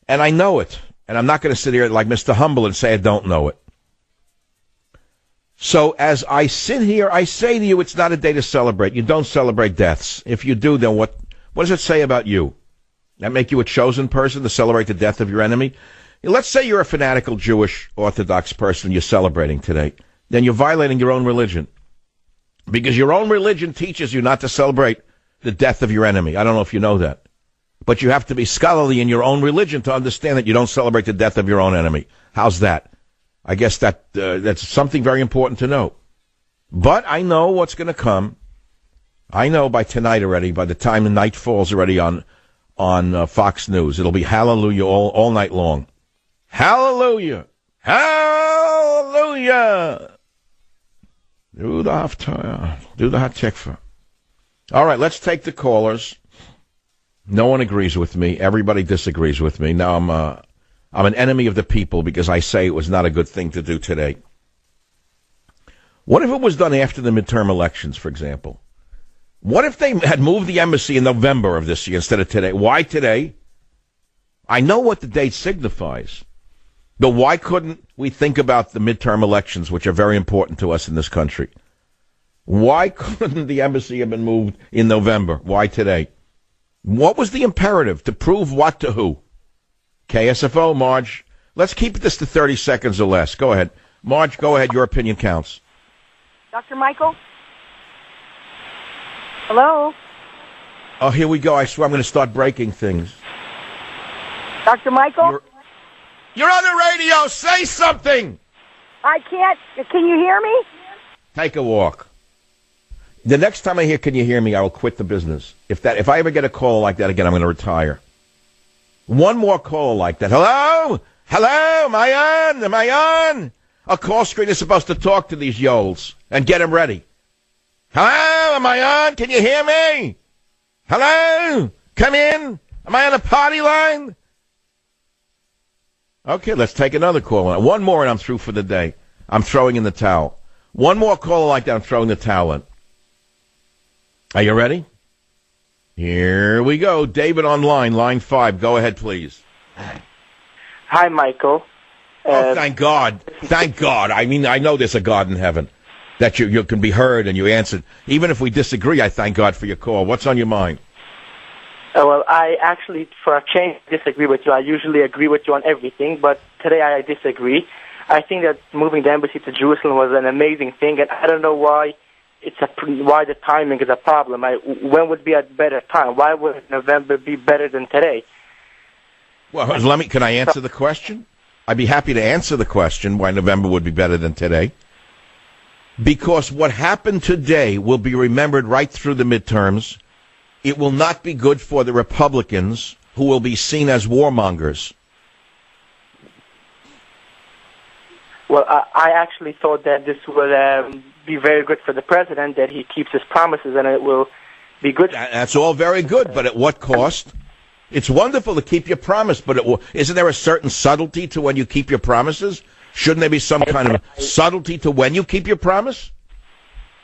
and I know it. And I'm not going to sit here like Mr. Humble and say I don't know it. So as I sit here, I say to you, it's not a day to celebrate. You don't celebrate deaths. If you do, then what does it say about you? That make you a chosen person to celebrate the death of your enemy? Let's say you're a fanatical Jewish Orthodox person you're celebrating today. Then you're violating your own religion. Because your own religion teaches you not to celebrate the death of your enemy. I don't know if you know that. But you have to be scholarly in your own religion to understand that you don't celebrate the death of your own enemy. How's that? I guess that's something very important to know. But I know what's going to come. I know by tonight already, by the time the night falls already on Fox News, it'll be hallelujah all night long. Hallelujah! Hallelujah! Do the Haftarah. Do the Hatikva. All right, let's take the callers. No one agrees with me. Everybody disagrees with me. Now I'm an enemy of the people because I say it was not a good thing to do today. What if it was done after the midterm elections, for example? What if they had moved the embassy in November of this year instead of today? Why today? I know what the date signifies, but why couldn't we think about the midterm elections, which are very important to us in this country? Why couldn't the embassy have been moved in November? Why today? What was the imperative? To prove what to who? KSFO, Marge. Let's keep this to 30 seconds or less. Go ahead. Marge, go ahead. Your opinion counts. Dr. Michael? Hello? Oh, here we go. I swear I'm going to start breaking things. Dr. Michael? You're on the radio. Say something. I can't. Can you hear me? Take a walk. The next time I hear "Can you hear me?" I will quit the business. If I ever get a call like that again, I'm going to retire. One more call like that. Hello? Hello? Am I on? Am I on? A call screen is supposed to talk to these yoles and get them ready. Hello? Am I on? Can you hear me? Hello? Come in. Am I on a party line? Okay, let's take another call. One more and I'm through for the day. I'm throwing in the towel. One more call like that, I'm throwing the towel in. Are you ready? Here we go. David on line 5. Go ahead, please. Hi, Michael. Oh, thank God. Thank God. I mean, I know there's a God in heaven that you can be heard and you answered. Even if we disagree, I thank God for your call. What's on your mind? Well, I actually, for a change, disagree with you. I usually agree with you on everything, but today I disagree. I think that moving the embassy to Jerusalem was an amazing thing, and I don't know why why the timing is a problem. When would be a better time? Why would November be better than today? Well, can I answer the question? I'd be happy to answer the question why November would be better than today. Because what happened today will be remembered right through the midterms. It will not be good for the Republicans, who will be seen as warmongers. Well, I actually thought that this would be very good for the president, that he keeps his promises, and it will be good. That's all very good, but at what cost? It's wonderful to keep your promise, but isn't there a certain subtlety to when you keep your promises? Shouldn't there be some kind of subtlety to when you keep your promise?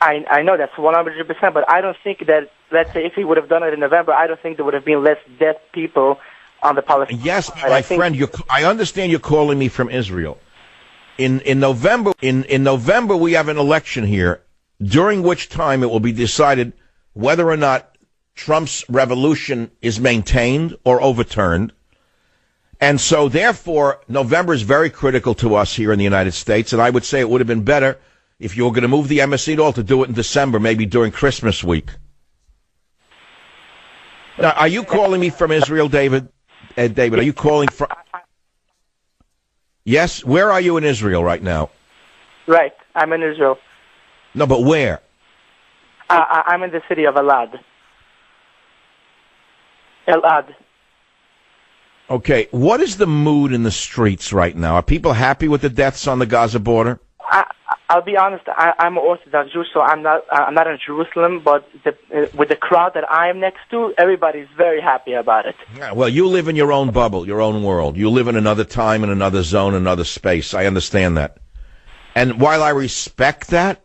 I know that's 100%, but I don't think that, let's say, if he would have done it in November, I don't think there would have been less dead people on the Palestinian side. Yes, my friend, I understand you're calling me from Israel. In November, we have an election here, during which time it will be decided whether or not Trump's revolution is maintained or overturned. And so, therefore, November is very critical to us here in the United States, and I would say it would have been better if you were going to move the embassy at all to do it in December, maybe during Christmas week. Now, are you calling me from Israel, David? David, are you calling from... Yes? Where are you in Israel right now? Right. I'm in Israel. No, but where? I'm in the city of Elad. Elad. Okay. What is the mood in the streets right now? Are people happy with the deaths on the Gaza border? I'll be honest. I'm an Orthodox Jew, so I'm not in Jerusalem. But with the crowd that I'm next to, everybody's very happy about it. Yeah, well, you live in your own bubble, your own world. You live in another time, in another zone, another space. I understand that. And while I respect that,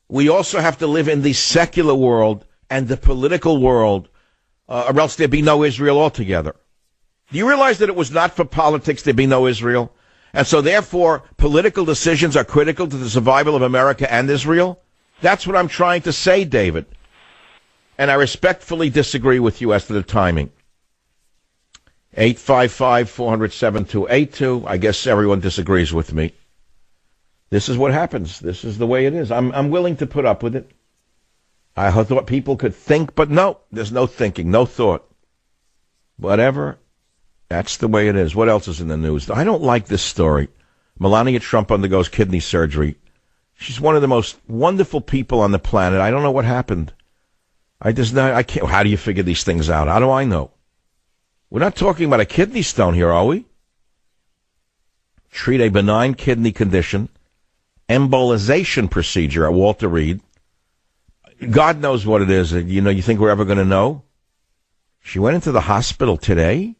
we also have to live in the secular world and the political world, or else there'd be no Israel altogether. Do you realize that it was not for politics there'd be no Israel? And so, therefore, political decisions are critical to the survival of America and Israel? That's what I'm trying to say, David. And I respectfully disagree with you as to the timing. 855-400-7282. I guess everyone disagrees with me. This is what happens. This is the way it is. I'm willing to put up with it. I thought people could think, but no, there's no thinking, no thought. Whatever. That's the way it is. What else is in the news? I don't like this story. Melania Trump undergoes kidney surgery. She's one of the most wonderful people on the planet. I don't know what happened. I can't. How do you figure these things out? How do I know? We're not talking about a kidney stone here, are we? Treat a benign kidney condition. Embolization procedure at Walter Reed. God knows what it is. You know, you think we're ever going to know? She went into the hospital today?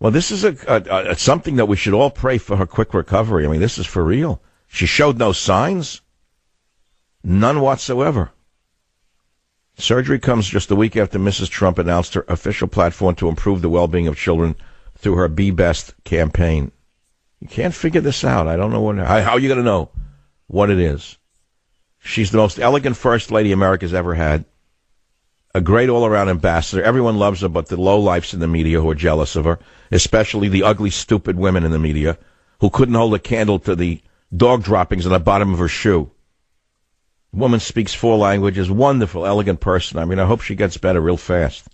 Well, this is a something that we should all pray for her quick recovery. I mean, this is for real. She showed no signs. None whatsoever. Surgery comes just a week after Mrs. Trump announced her official platform to improve the well-being of children through her Be Best campaign. You can't figure this out. I don't know how are you going to know what it is? She's the most elegant first lady America's ever had. A great all-around ambassador. Everyone loves her but the lowlifes in the media who are jealous of her, especially the ugly, stupid women in the media who couldn't hold a candle to the dog droppings on the bottom of her shoe. Woman speaks 4 languages, wonderful, elegant person. I mean, I hope she gets better real fast.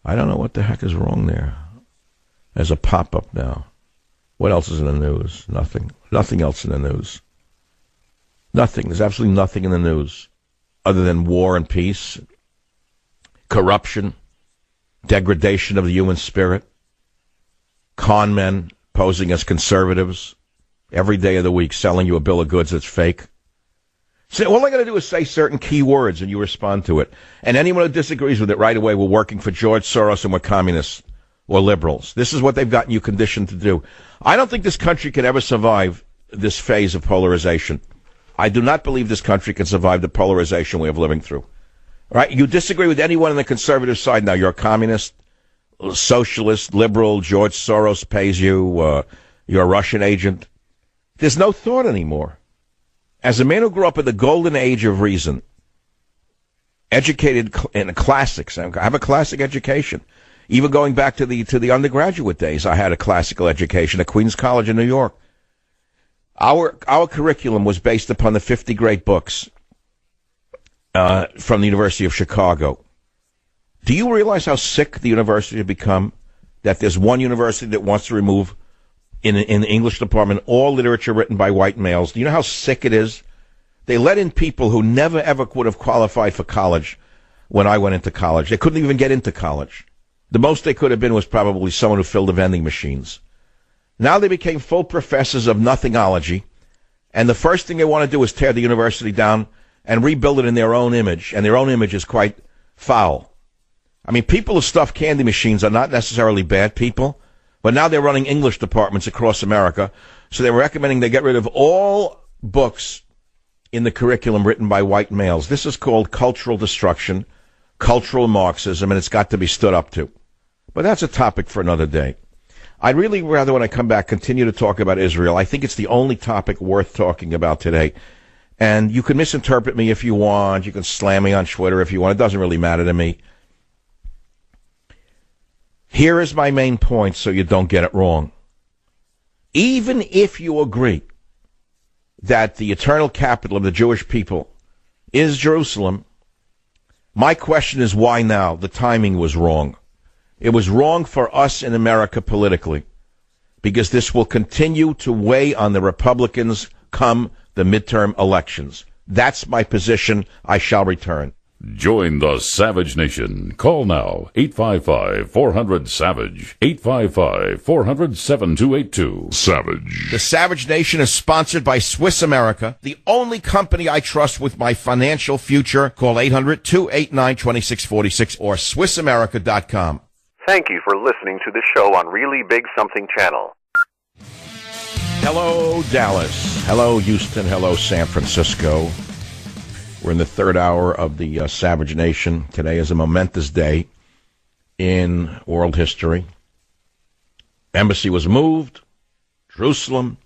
I don't know what the heck is wrong there. There's a pop-up now. What else is in the news? Nothing. Nothing else in the news. Nothing. There's absolutely nothing in the news other than war and peace, corruption, degradation of the human spirit, con men posing as conservatives every day of the week, selling you a bill of goods that's fake. So all I got to do is say certain key words and you respond to it. And anyone who disagrees with it right away, we're working for George Soros and we're communists or liberals. This is what they've gotten you conditioned to do. I don't think this country can ever survive this phase of polarization. I do not believe this country can survive the polarization we have living through. All right? You disagree with anyone on the conservative side now. You're a communist, socialist, liberal, George Soros pays you, you're a Russian agent. There's no thought anymore. As a man who grew up in the golden age of reason, educated in the classics, I have a classic education. Even going back to the undergraduate days, I had a classical education at Queens College in New York. Our curriculum was based upon the 50 great books from the University of Chicago. Do you realize how sick the university had become? That there's one university that wants to remove, in the English department, all literature written by white males. Do you know how sick it is? They let in people who never, ever would have qualified for college when I went into college. They couldn't even get into college. The most they could have been was probably someone who filled the vending machines. Now they became full professors of nothingology, and the first thing they want to do is tear the university down and rebuild it in their own image, and their own image is quite foul. I mean, people who stuff candy machines are not necessarily bad people, but now they're running English departments across America, so they're recommending they get rid of all books in the curriculum written by white males. This is called cultural destruction, cultural Marxism, and it's got to be stood up to. But that's a topic for another day. I'd really rather, when I come back, continue to talk about Israel. I think it's the only topic worth talking about today. And you can misinterpret me if you want. You can slam me on Twitter if you want. It doesn't really matter to me. Here is my main point so you don't get it wrong. Even if you agree that the eternal capital of the Jewish people is Jerusalem, my question is why now? The timing was wrong. It was wrong for us in America politically, because this will continue to weigh on the Republicans come the midterm elections. That's my position. I shall return. Join the Savage Nation. Call now, 855-400-SAVAGE, 855-400-7282. Savage. The Savage Nation is sponsored by Swiss America, the only company I trust with my financial future. Call 800-289-2646 or SwissAmerica.com. Thank you for listening to the show on Really Big Something Channel. Hello, Dallas. Hello, Houston. Hello, San Francisco. We're in the third hour of the Savage Nation. Today is a momentous day in world history. Embassy was moved. Jerusalem.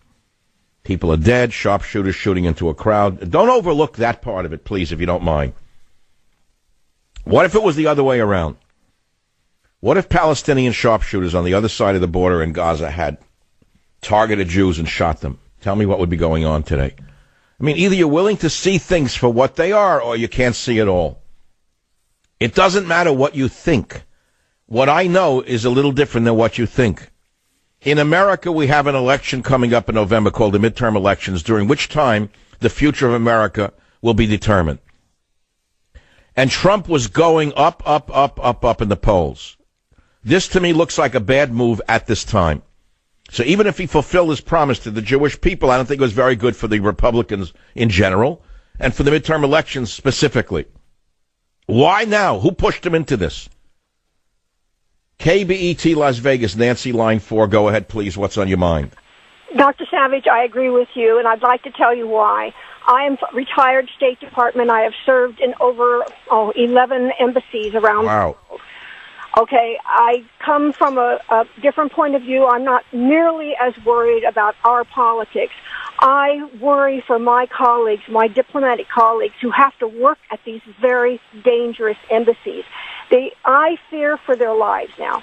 People are dead. Sharpshooters shooting into a crowd. Don't overlook that part of it, please, if you don't mind. What if it was the other way around? What if Palestinian sharpshooters on the other side of the border in Gaza had targeted Jews and shot them? Tell me what would be going on today. I mean, either you're willing to see things for what they are or you can't see it all. It doesn't matter what you think. What I know is a little different than what you think. In America, we have an election coming up in November called the midterm elections, during which time the future of America will be determined. And Trump was going up in the polls. This, to me, looks like a bad move at this time. So even if he fulfilled his promise to the Jewish people, I don't think it was very good for the Republicans in general. and for the midterm elections specifically. Why now? Who pushed him into this? KBET Las Vegas, Nancy, line 4. Go ahead, please. What's on your mind? Dr. Savage, I agree with you, and I'd like to tell you why. I am retired State Department. I have served in over 11 embassies around the world. Okay, I come from a different point of view. I'm not nearly as worried about our politics. I worry for my colleagues, my diplomatic colleagues, who have to work at these very dangerous embassies. I fear for their lives now.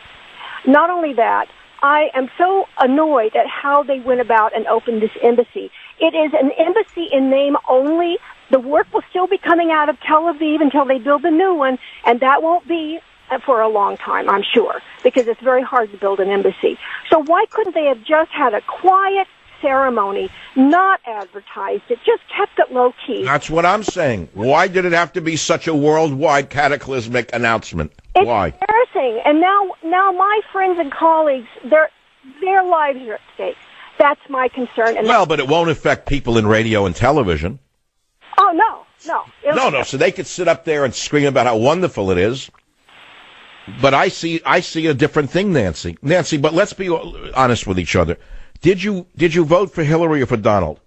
Not only that, I am so annoyed at how they went about and opened this embassy. It is an embassy in name only. The work will still be coming out of Tel Aviv until they build a new one, and that won't be for a long time, I'm sure, because it's very hard to build an embassy. So why couldn't they have just had a quiet ceremony, not advertised it, just kept it low-key? That's what I'm saying. Why did it have to be such a worldwide cataclysmic announcement? It's Why? embarrassing. And now my friends and colleagues, their lives are at stake. That's my concern. And well, but it won't affect people in radio and television. Oh, no. No, so they could sit up there and scream about how wonderful it is. But I see a different thing, Nancy. Nancy, but let's be honest with each other. Did you vote for Hillary or for Donald?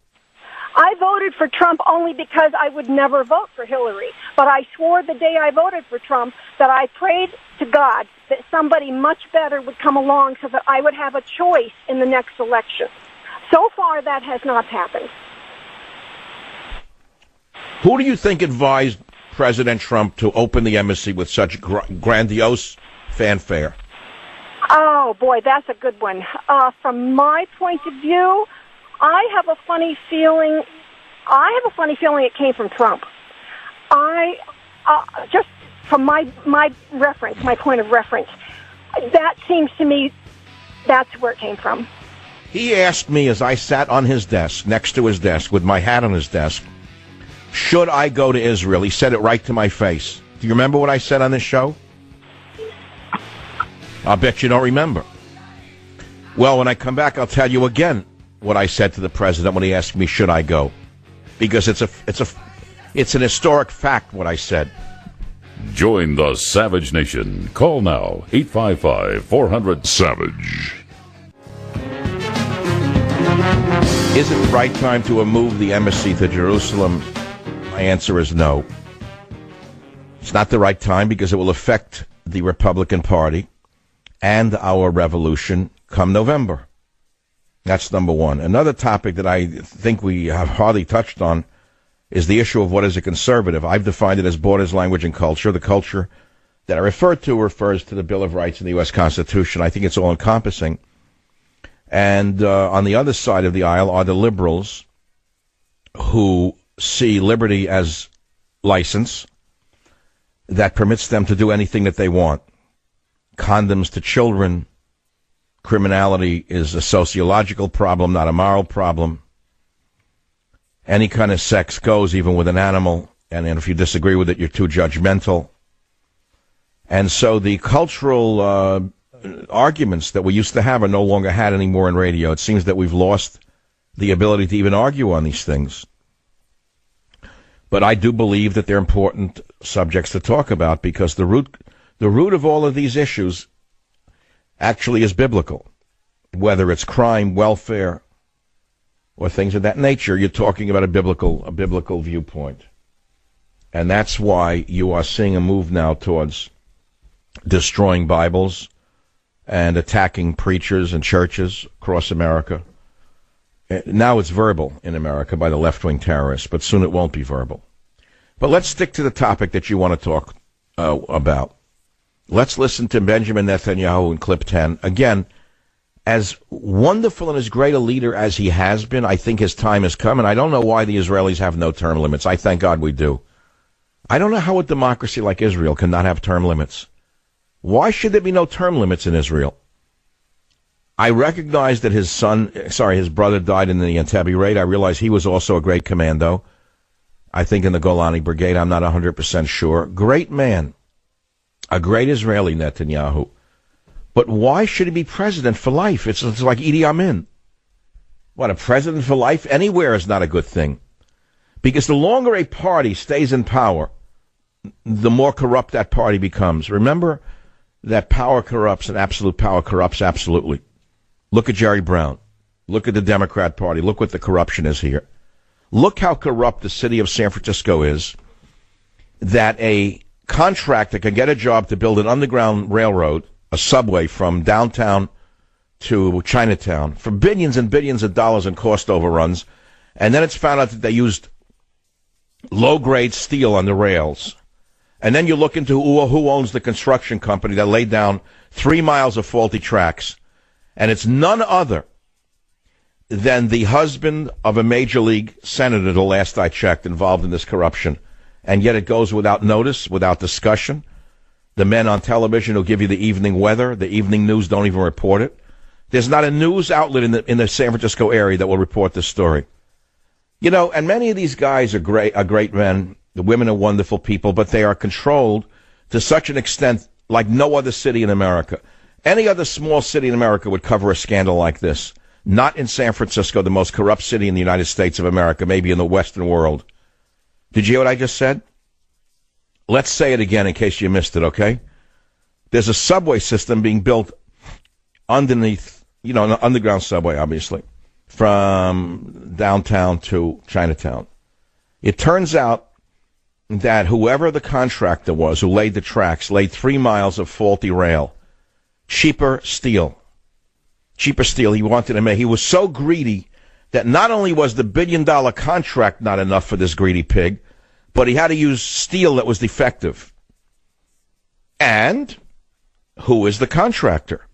I voted for Trump only because I would never vote for Hillary. But I swore the day I voted for Trump that I prayed to God that somebody much better would come along so that I would have a choice in the next election. So far, that has not happened. Who do you think advised President Trump to open the embassy with such grandiose fanfare? Oh, boy, that's a good one. From my point of view, I have a funny feeling it came from Trump. Just from my reference, my point of reference, that seems to me that's where it came from. He asked me as I sat on his desk, next to his desk, with my hat on his desk, should I go to Israel? He said it right to my face. Do you remember what I said on this show? I'll bet you don't remember. Well, when I come back, I'll tell you again what I said to the president when he asked me, should I go? Because it's an historic fact, what I said. Join the Savage Nation. Call now, 855-400-SAVAGE. Is it the right time to move the embassy to Jerusalem? My answer is no. It's not the right time because it will affect the Republican Party and our revolution come November. That's number one. Another topic that I think we have hardly touched on is the issue of what is a conservative. I've defined it as borders, language, and culture. The culture that I refer to refers to the Bill of Rights and the U.S. Constitution. I think it's all-encompassing. And on the other side of the aisle are the liberals who see liberty as license that permits them to do anything that they want. Condoms to children. Criminality is a sociological problem, not a moral problem. Any kind of sex goes, even with an animal, and if you disagree with it, you're too judgmental. And so the cultural arguments that we used to have are no longer had anymore in radio. It seems that we've lost the ability to even argue on these things. But I do believe that they're important subjects to talk about because the root of all of these issues actually is biblical. Whether it's crime, welfare, or things of that nature, you're talking about a biblical viewpoint. And that's why you are seeing a move now towards destroying Bibles and attacking preachers and churches across America. Now it's verbal in America by the left-wing terrorists, but soon it won't be verbal. But let's stick to the topic that you want to talk about. Let's listen to Benjamin Netanyahu in clip 10. Again, as wonderful and as great a leader as he has been, I think his time has come, and I don't know why the Israelis have no term limits. I thank God we do. I don't know how a democracy like Israel cannot have term limits. Why should there be no term limits in Israel? I recognize that his brother died in the Entebbe raid. I realize he was also a great commando. I think in the Golani Brigade. I'm not 100% sure. Great man. A great Israeli, Netanyahu. But why should he be president for life? It's like Idi Amin. What, a president for life? Anywhere is not a good thing. Because the longer a party stays in power, the more corrupt that party becomes. Remember that power corrupts and absolute power corrupts absolutely. Look at Jerry Brown. Look at the Democrat Party. Look what the corruption is here. Look how corrupt the city of San Francisco is, that a contractor can get a job to build an underground railroad, a subway from downtown to Chinatown for billions and billions of dollars in cost overruns, and then it's found out that they used low-grade steel on the rails. And then you look into who owns the construction company that laid down 3 miles of faulty tracks, and it's none other than the husband of a major league senator, the last I checked, involved in this corruption. And yet it goes without notice, without discussion. The men on television who give you the evening weather, the evening news don't even report it. There's not a news outlet in the San Francisco area that will report this story. You know, and many of these guys are great men. The women are wonderful people, but they are controlled to such an extent like no other city in America. Any other small city in America would cover a scandal like this. Not in San Francisco, the most corrupt city in the United States of America, maybe in the Western world. Did you hear what I just said? Let's say it again in case you missed it, okay? There's a subway system being built underneath, you know, an underground subway, obviously, from downtown to Chinatown. It turns out that whoever the contractor was who laid the tracks laid 3 miles of faulty rail. Cheaper steel. He wanted to make. He was so greedy that not only was the $1 billion contract not enough for this greedy pig, but he had to use steel that was defective. And who is the contractor?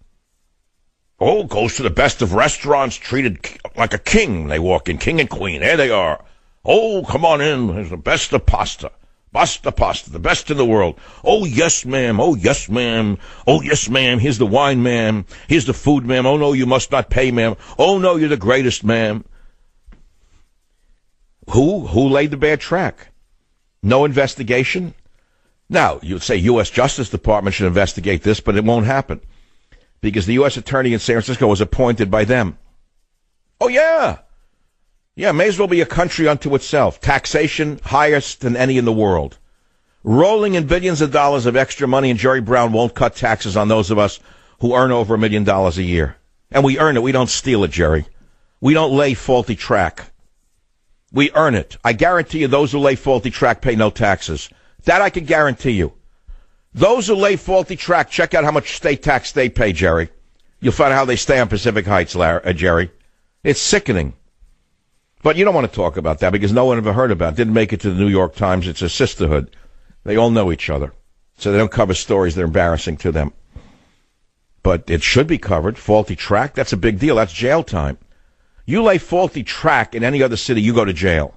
Oh, goes to the best of restaurants, treated like a king. They walk in, king and queen. There they are. Oh, come on in. There's the best of pasta. Pasta, the best in the world. Oh, yes, ma'am. Oh, yes, ma'am. Oh, yes, ma'am. Here's the wine, ma'am. Here's the food, ma'am. Oh, no, you must not pay, ma'am. Oh, no, you're the greatest, ma'am. Who laid the bad track? No investigation? Now, you'd say U.S. Justice Department should investigate this, but it won't happen because the U.S. Attorney in San Francisco was appointed by them. Oh, yeah. Yeah, may as well be a country unto itself. Taxation highest than any in the world. Rolling in billions of dollars of extra money, and Jerry Brown won't cut taxes on those of us who earn over $1 million a year. And we earn it. We don't steal it, Jerry. We don't lay faulty track. We earn it. I guarantee you those who lay faulty track pay no taxes. That I can guarantee you. Those who lay faulty track, check out how much state tax they pay, Jerry. You'll find out how they stay on Pacific Heights, Jerry. It's sickening. But you don't want to talk about that because no one ever heard about it. Didn't make it to the New York Times. It's a sisterhood. They all know each other. So they don't cover stories that are embarrassing to them. But it should be covered. Faulty track, that's a big deal. That's jail time. You lay faulty track in any other city, you go to jail.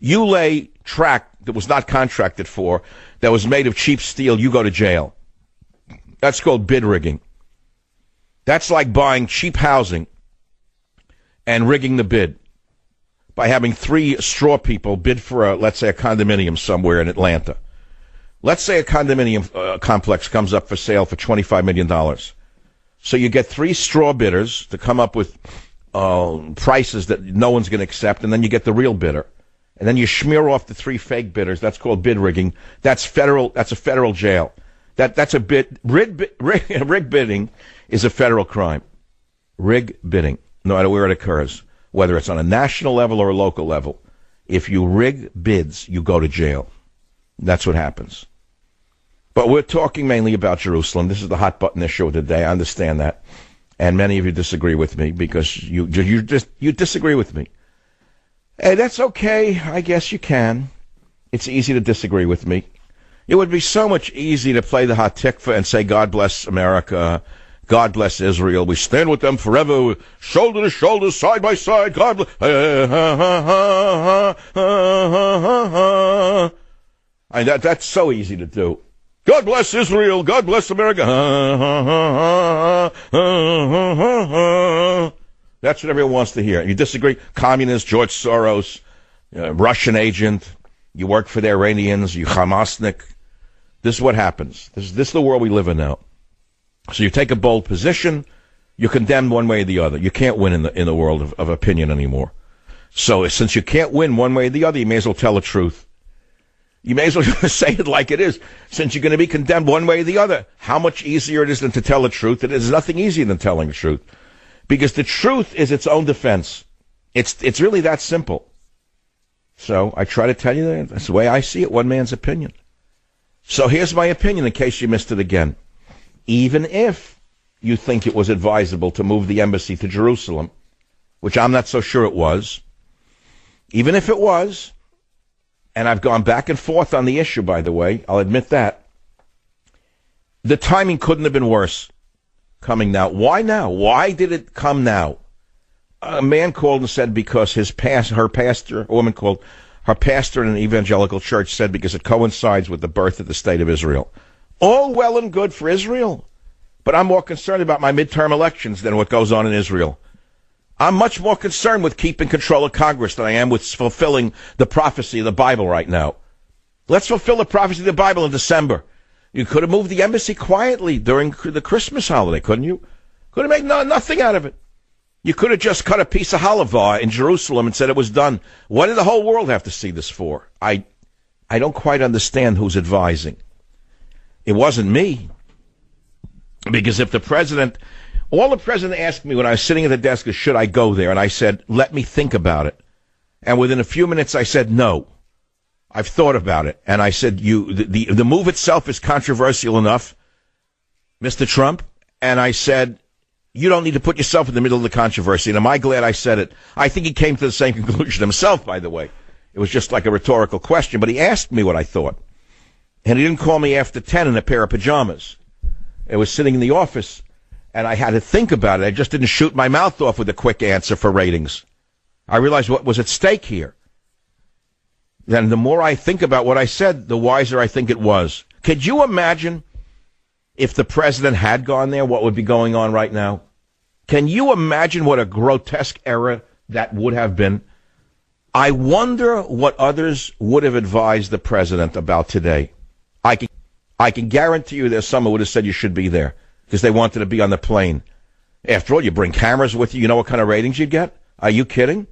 You lay track that was not contracted for, that was made of cheap steel, you go to jail. That's called bid rigging. That's like buying cheap housing and rigging the bid by having 3 straw people bid for, let's say, a condominium somewhere in Atlanta. Let's say a condominium complex comes up for sale for $25 million. So you get 3 straw bidders to come up with prices that no one's going to accept, and then you get the real bidder. And then you smear off the 3 fake bidders. That's called bid rigging. That's federal. That's a federal jail. That's a bid. Rig bidding is a federal crime. Rig bidding, no matter where it occurs, whether it's on a national level or a local level. If you rig bids, you go to jail. That's what happens. But we're talking mainly about Jerusalem. This is the hot button issue of the day. I understand that. And many of you disagree with me because you disagree with me. Hey, that's okay. I guess you can. It's easy to disagree with me. It would be so much easier to play the Hatikva and say, God bless America, God bless Israel. We stand with them forever, shoulder to shoulder, side by side. God bless. That's so easy to do. God bless Israel. God bless America. That's what everyone wants to hear. You disagree? Communist, George Soros, Russian agent. You work for the Iranians. You Hamasnik. This is what happens. This is the world we live in now. So you take a bold position. You're condemned one way or the other. You can't win in the world of opinion anymore. So since you can't win one way or the other, you may as well tell the truth. You may as well say it like it is. Since you're going to be condemned one way or the other, how much easier it is than to tell the truth. It is nothing easier than telling the truth. Because the truth is its own defense. It's really that simple. So I try to tell you that. That's the way I see it, one man's opinion. So here's my opinion in case you missed it again. Even if you think it was advisable to move the embassy to Jerusalem, which I'm not so sure it was, even if it was, and I've gone back and forth on the issue, by the way, I'll admit that, the timing couldn't have been worse coming now. Why now? Why did it come now? A man called and said because her pastor, a woman called, her pastor in an evangelical church said because it coincides with the birth of the state of Israel. All well and good for Israel, but I'm more concerned about my midterm elections than what goes on in Israel. I'm much more concerned with keeping control of Congress than I am with fulfilling the prophecy of the Bible right now. Let's fulfill the prophecy of the Bible in December. You could have moved the embassy quietly during the Christmas holiday, couldn't you? Could have made nothing out of it. You could have just cut a piece of halava in Jerusalem and said it was done. What did the whole world have to see this for? I don't quite understand who's advising. It wasn't me. Because if the president... All the president asked me when I was sitting at the desk is, should I go there? And I said, let me think about it. And within a few minutes, I said, no. I've thought about it. And I said, the move itself is controversial enough, Mr. Trump. And I said, you don't need to put yourself in the middle of the controversy. And am I glad I said it? I think he came to the same conclusion himself, by the way. It was just like a rhetorical question. But he asked me what I thought. And he didn't call me after 10 in a pair of pajamas. I was sitting in the office. And I had to think about it. I just didn't shoot my mouth off with a quick answer for ratings. I realized what was at stake here. Then the more I think about what I said, the wiser I think it was. Could you imagine if the president had gone there, what would be going on right now? Can you imagine what a grotesque error that would have been? I wonder what others would have advised the president about today. I can guarantee you there's someone who would have said you should be there. Because they wanted to be on the plane. After all, you bring cameras with you. You know what kind of ratings you'd get? Are you kidding?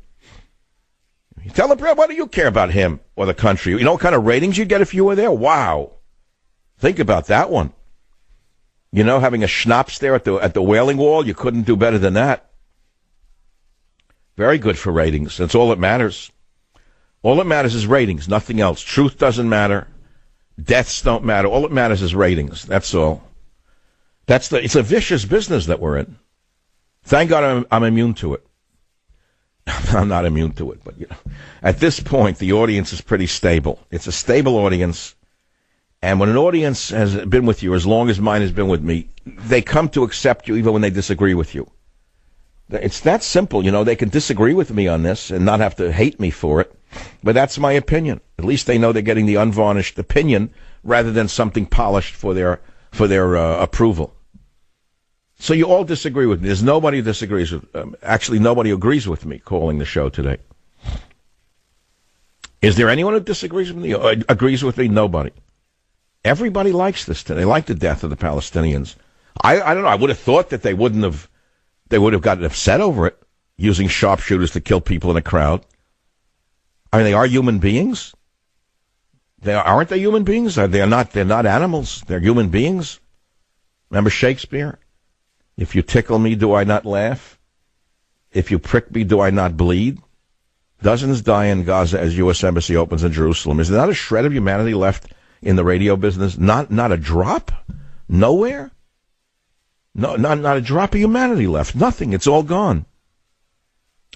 You tell the president, what do you care about him or the country? You know what kind of ratings you'd get if you were there? Wow. Think about that one. You know, having a schnapps there at the Wailing Wall, you couldn't do better than that. Very good for ratings. That's all that matters. All that matters is ratings, nothing else. Truth doesn't matter. Deaths don't matter. All that matters is ratings. That's all. It's a vicious business that we're in. Thank God I'm immune to it. I'm not immune to it, but you know, at this point, the audience is pretty stable. It's a stable audience, and when an audience has been with you as long as mine has been with me, they come to accept you even when they disagree with you. It's that simple, you know. They can disagree with me on this and not have to hate me for it, but that's my opinion. At least they know they're getting the unvarnished opinion rather than something polished for their approval. So you all disagree with me. There's nobody who disagrees with actually nobody who agrees with me calling the show today. Is there anyone who disagrees with me or agrees with me? Nobody. Everybody likes this today. They like the death of the Palestinians. I don't know. I would have thought that they would have gotten upset over it, using sharpshooters to kill people in a crowd. I mean, they are human beings. Aren't they human beings? They're not animals. They're human beings. Remember Shakespeare? If you tickle me, do I not laugh? If you prick me, do I not bleed? Dozens die in Gaza as U.S. Embassy opens in Jerusalem. Is there not a shred of humanity left in the radio business? Not a drop? Nowhere? No, not a drop of humanity left. Nothing. It's all gone.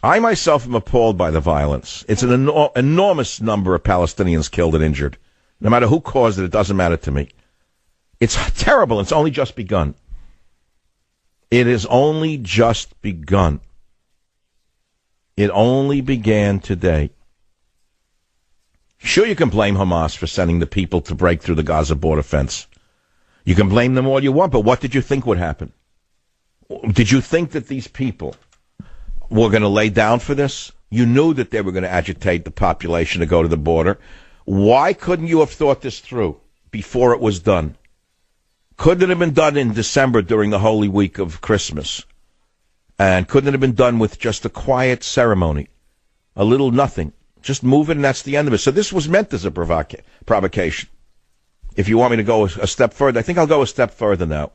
I myself am appalled by the violence. It's an enormous number of Palestinians killed and injured. No matter who caused it, it doesn't matter to me. It's terrible. It's only just begun. It has only just begun. It only began today. Sure, you can blame Hamas for sending the people to break through the Gaza border fence. You can blame them all you want, but what did you think would happen? Did you think that these people were going to lay down for this? You knew that they were going to agitate the population to go to the border. Why couldn't you have thought this through before it was done? Couldn't it have been done in December during the Holy Week of Christmas? And couldn't it have been done with just a quiet ceremony? a little nothing. Just move it, and that's the end of it. So this was meant as a provocation. If you want me to go a step further, I think I'll go a step further now.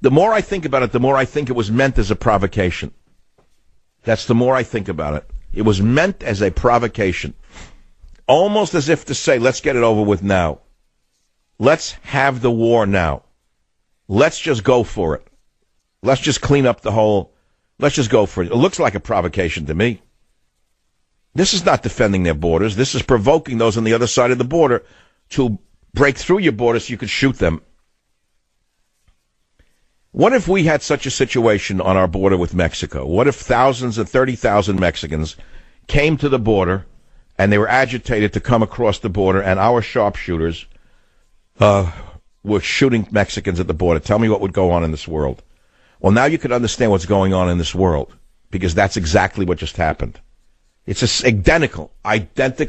The more I think about it, the more I think it was meant as a provocation. That's the more I think about it. It was meant as a provocation. Almost as if to say, let's get it over with now. Let's have the war now. Let's just go for it. Let's just clean up the whole... Let's just go for it. It looks like a provocation to me. This is not defending their borders. This is provoking those on the other side of the border to break through your border so you could shoot them. What if we had such a situation on our border with Mexico? What if thousands and 30,000 Mexicans came to the border and they were agitated to come across the border and our sharpshooters were shooting Mexicans at the border? Tell me what would go on in this world. Well, now you can understand what's going on in this world, because that's exactly what just happened. It's just identical. It's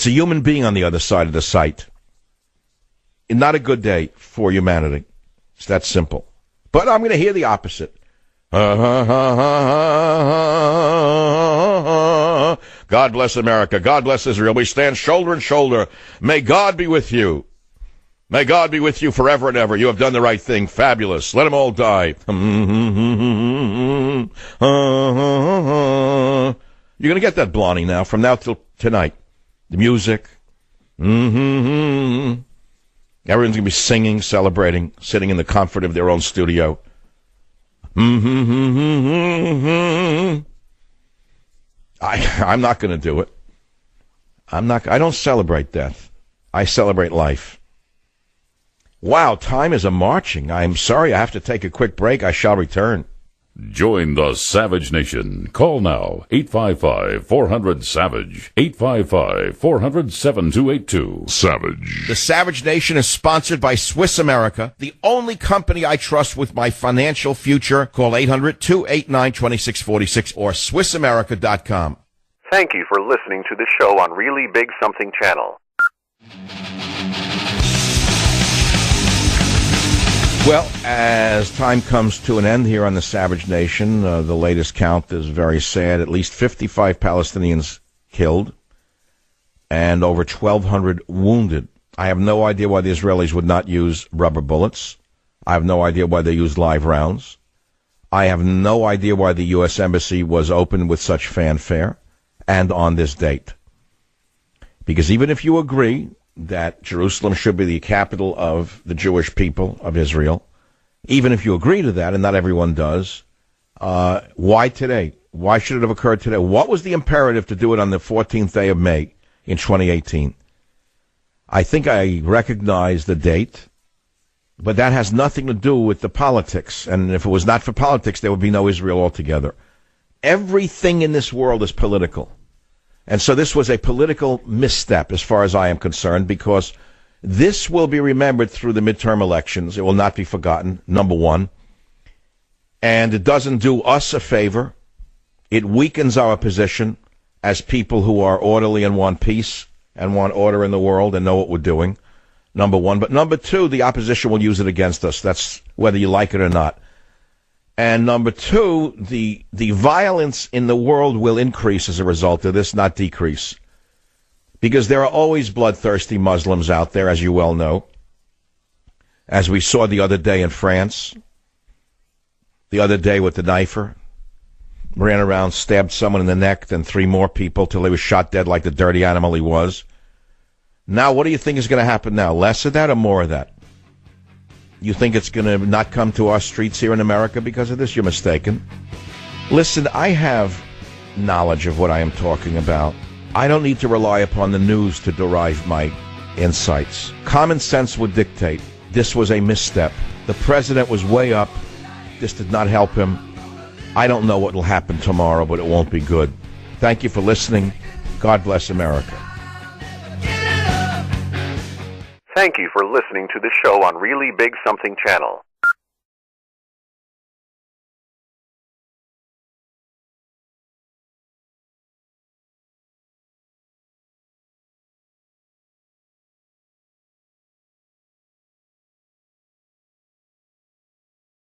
a human being on the other side of the site. Not a good day for humanity. It's that simple. But I'm going to hear the opposite. God bless America. God bless Israel. We stand shoulder to shoulder. May God be with you. May God be with you forever and ever. You have done the right thing. Fabulous. Let them all die. You're going to get that, Blondie, now, from now till tonight. The music. Everyone's going to be singing, celebrating, sitting in the comfort of their own studio. I'm not going to do it. I don't celebrate death. I celebrate life. Wow, time is a-marching. I'm sorry, I have to take a quick break. I shall return. Join the Savage Nation. Call now, 855-400-SAVAGE, 855-400-7282. Savage. The Savage Nation is sponsored by Swiss America, the only company I trust with my financial future. Call 800-289-2646 or SwissAmerica.com. Thank you for listening to the show on Really Big Something Channel. Well, as time comes to an end here on the Savage Nation, the latest count is very sad. At least 55 Palestinians killed and over 1,200 wounded. I have no idea why the Israelis would not use rubber bullets. I have no idea why they used live rounds. I have no idea why the U.S. Embassy was open with such fanfare and on this date. Because even if you agree that Jerusalem should be the capital of the Jewish people of Israel, even if you agree to that, and not everyone does, why today? Why should it have occurred today? What was the imperative to do it on the 14th day of May in 2018? I think I recognize the date, but that has nothing to do with the politics. And if it was not for politics, there would be no Israel altogether. Everything in this world is political. And so this was a political misstep as far as I am concerned, because this will be remembered through the midterm elections. It will not be forgotten, number one. And it doesn't do us a favor. It weakens our position as people who are orderly and want peace and want order in the world and know what we're doing, number one. But number two, the opposition will use it against us. That's whether you like it or not. And number two, the violence in the world will increase as a result of this, not decrease. Because there are always bloodthirsty Muslims out there, as you well know. As we saw the other day in France. The other day with the knifer. Ran around, stabbed someone in the neck, then 3 more people till he was shot dead like the dirty animal he was. Now, what do you think is going to happen now? Less of that or more of that? You think it's going to not come to our streets here in America because of this? You're mistaken. Listen, I have knowledge of what I am talking about. I don't need to rely upon the news to derive my insights. Common sense would dictate this was a misstep. The president was way up. This did not help him. I don't know what will happen tomorrow, but it won't be good. Thank you for listening. God bless America. Thank you for listening to the show on Really Big Something Channel.